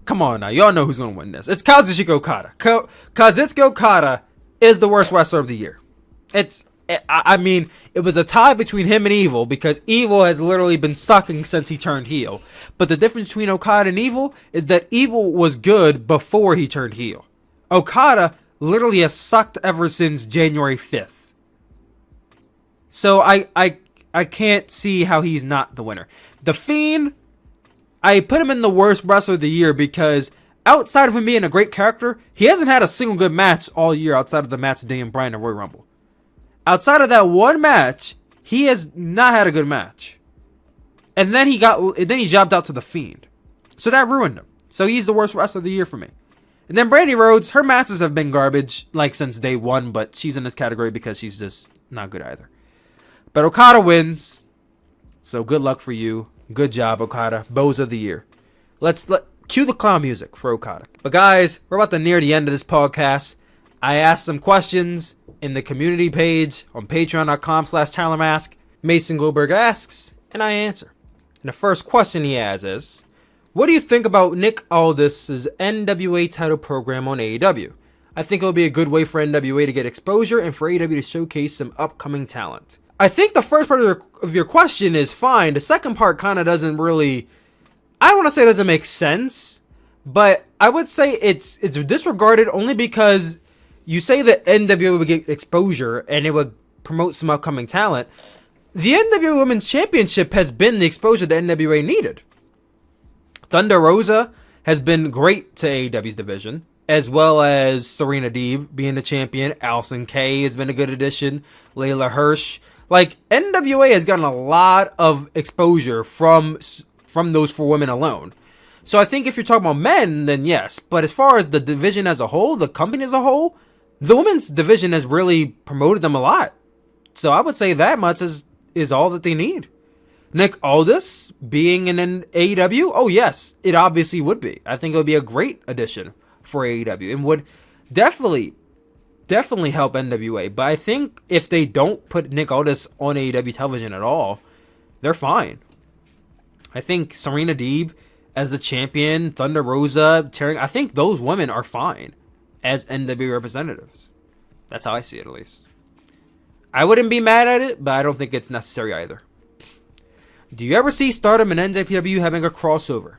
Come on now, y'all know who's going to win this. It's Kazuchika Okada. Kazuchika Okada is the worst wrestler of the year. I mean, it was a tie between him and Evil because Evil has literally been sucking since he turned heel. But the difference between Okada and Evil is that Evil was good before he turned heel. Okada literally has sucked ever since January 5th. So I can't see how he's not the winner. The Fiend, I put him in the worst wrestler of the year because outside of him being a great character, he hasn't had a single good match all year outside of the match with Daniel Bryan and Royal Rumble. Outside of that one match, he has not had a good match. And then he jobbed out to The Fiend. So that ruined him. So he's the worst wrestler of the year for me. And then Brandy Rhodes, her matches have been garbage, like since day one, but she's in this category because she's just not good either. But Okada wins. So good luck for you. Good job, Okada. Bows of the year. Let's cue the clown music for Okada. But guys, we're about to near the end of this podcast. I asked some questions in the community page on patreon.com/TylerMask. Mason Goldberg asks, and I answer. And the first question he has is, what do you think about Nick Aldis's NWA title program on AEW? I think it will be a good way for NWA to get exposure and for AEW to showcase some upcoming talent. I think the first part of your question is fine. The second part kind of doesn't really, I don't want to say it doesn't make sense, but I would say it's disregarded only because you say that NWA would get exposure and it would promote some upcoming talent. The NWA Women's Championship has been the exposure that NWA needed. Thunder Rosa has been great to AEW's division, as well as Serena Deeb being the champion. Allysin Kay has been a good addition. Layla Hirsch. Like, NWA has gotten a lot of exposure from those 4 women alone. So I think if you're talking about men, then yes. But as far as the division as a whole, the company as a whole, the women's division has really promoted them a lot. So I would say that much is all that they need. Nick Aldis being in an AEW? Oh yes, it obviously would be. I think it would be a great addition for AEW and would definitely help NWA. But I think if they don't put Nick Aldis on AEW television at all, they're fine. I think Serena Deeb as the champion, Thunder Rosa, I think those women are fine as NWA representatives. That's how I see it, at least. I wouldn't be mad at it, but I don't think it's necessary either. Do you ever see Stardom and NJPW having a crossover?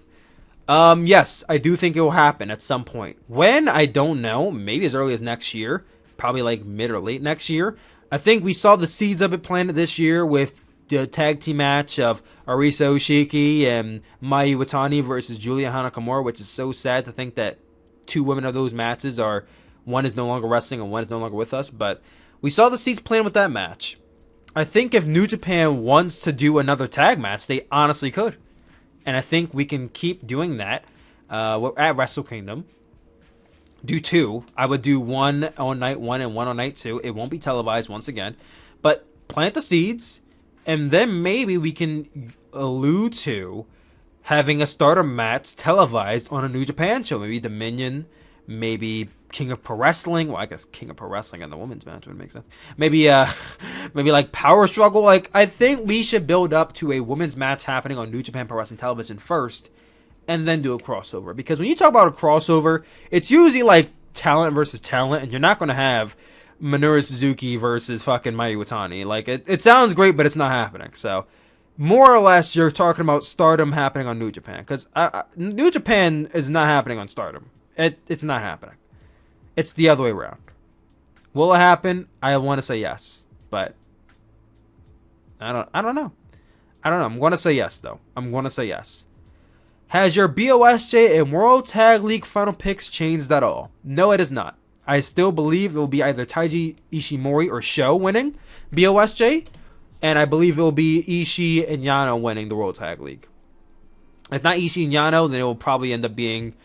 Yes, I do think it will happen at some point. When? I don't know. Maybe as early as next year. Probably like mid or late next year. I think we saw the seeds of it planted this year with the tag team match of Arisa Oshiki and Mai Iwatani versus Julia Hanakamura, which is so sad to think that 2 women of those matches are, one is no longer wrestling and one is no longer with us. But we saw the seeds planted with that match. I think if New Japan wants to do another tag match, they honestly could. And I think we can keep doing that at Wrestle Kingdom. Do 2. I would do one on night 1 and one on night 2. It won't be televised once again. But plant the seeds. And then maybe we can allude to having a Stardom match televised on a New Japan show. Maybe Dominion. Maybe King of Pro Wrestling. Well, I guess King of Pro Wrestling and the women's match would make sense. Maybe like Power Struggle. Like, I think we should build up to a women's match happening on New Japan Pro Wrestling television first, and then do a crossover. Because when you talk about a crossover, it's usually like talent versus talent, and you're not going to have Minoru Suzuki versus fucking Mai Iwatani. Like, it sounds great, but it's not happening. So, more or less, you're talking about Stardom happening on New Japan. Because New Japan is not happening on Stardom. It's not happening. It's the other way around. Will it happen? I want to say yes, but I don't know. I'm going to say yes, though. I'm going to say yes. Has your BOSJ and World Tag League final picks changed at all? No, it has not. I still believe it will be either Taiji Ishimori or Sho winning BOSJ, and I believe it will be Ishii and Yano winning the World Tag League. If not Ishii and Yano, then it will probably end up being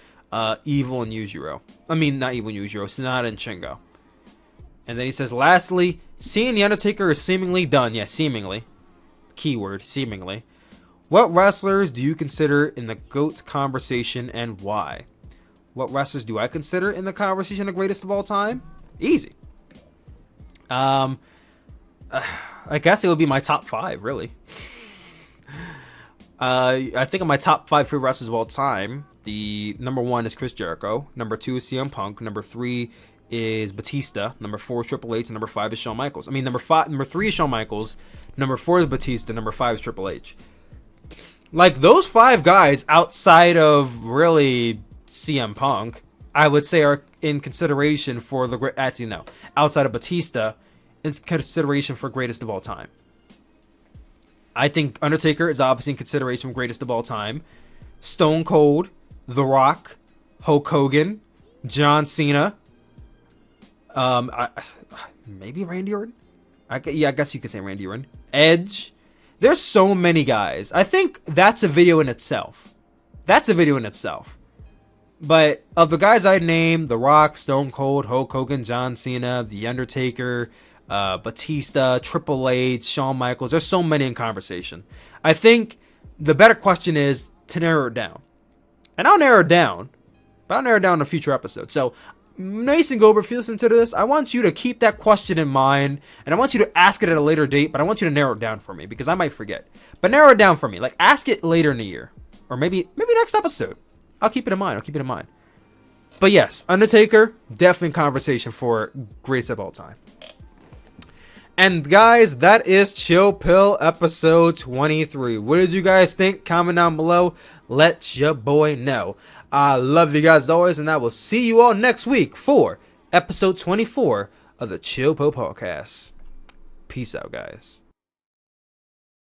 Evil and Yujiro. I mean, not Evil and Yujiro, Sonata and Shingo. And then he says, lastly, seeing The Undertaker is seemingly done. Yeah, seemingly. Keyword, seemingly. What wrestlers do you consider in the GOAT conversation and why? What wrestlers do I consider in the conversation the greatest of all time? Easy. I guess it would be my top 5, really. I think of my top 5 favorite wrestlers of all time. The number 1 is Chris Jericho. Number 2 is CM Punk. Number 3 is Batista. Number 4 is Triple H. And number 5 is Shawn Michaels. I mean, number 3 is Shawn Michaels. Number 4 is Batista. Number 5 is Triple H. Like, those 5 guys outside of really CM Punk, I would say are in consideration for the, actually no, outside of Batista, in consideration for greatest of all time. I think Undertaker is obviously in consideration for greatest of all time. Stone Cold, The Rock, Hulk Hogan, John Cena, maybe Randy Orton. I guess you could say Randy Orton. Edge. There's so many guys. I think that's a video in itself. But of the guys I named, The Rock, Stone Cold, Hulk Hogan, John Cena, The Undertaker, Batista, Triple H, Shawn Michaels. There's so many in conversation. I think the better question is to narrow it down. And I'll narrow it down, but I'll narrow it down in a future episode. So, Mason Goldberg, if you listen to this, I want you to keep that question in mind, and I want you to ask it at a later date, but I want you to narrow it down for me, because I might forget. But narrow it down for me. Like, ask it later in the year. Or maybe next episode. I'll keep it in mind. But yes, Undertaker, definitely conversation for greatest of all time. And guys, that is Chill Pill episode 23. What did you guys think? Comment down below. Let your boy know. I love you guys as always, and I will see you all next week for episode 24 of the Chill Pill podcast. Peace out, guys.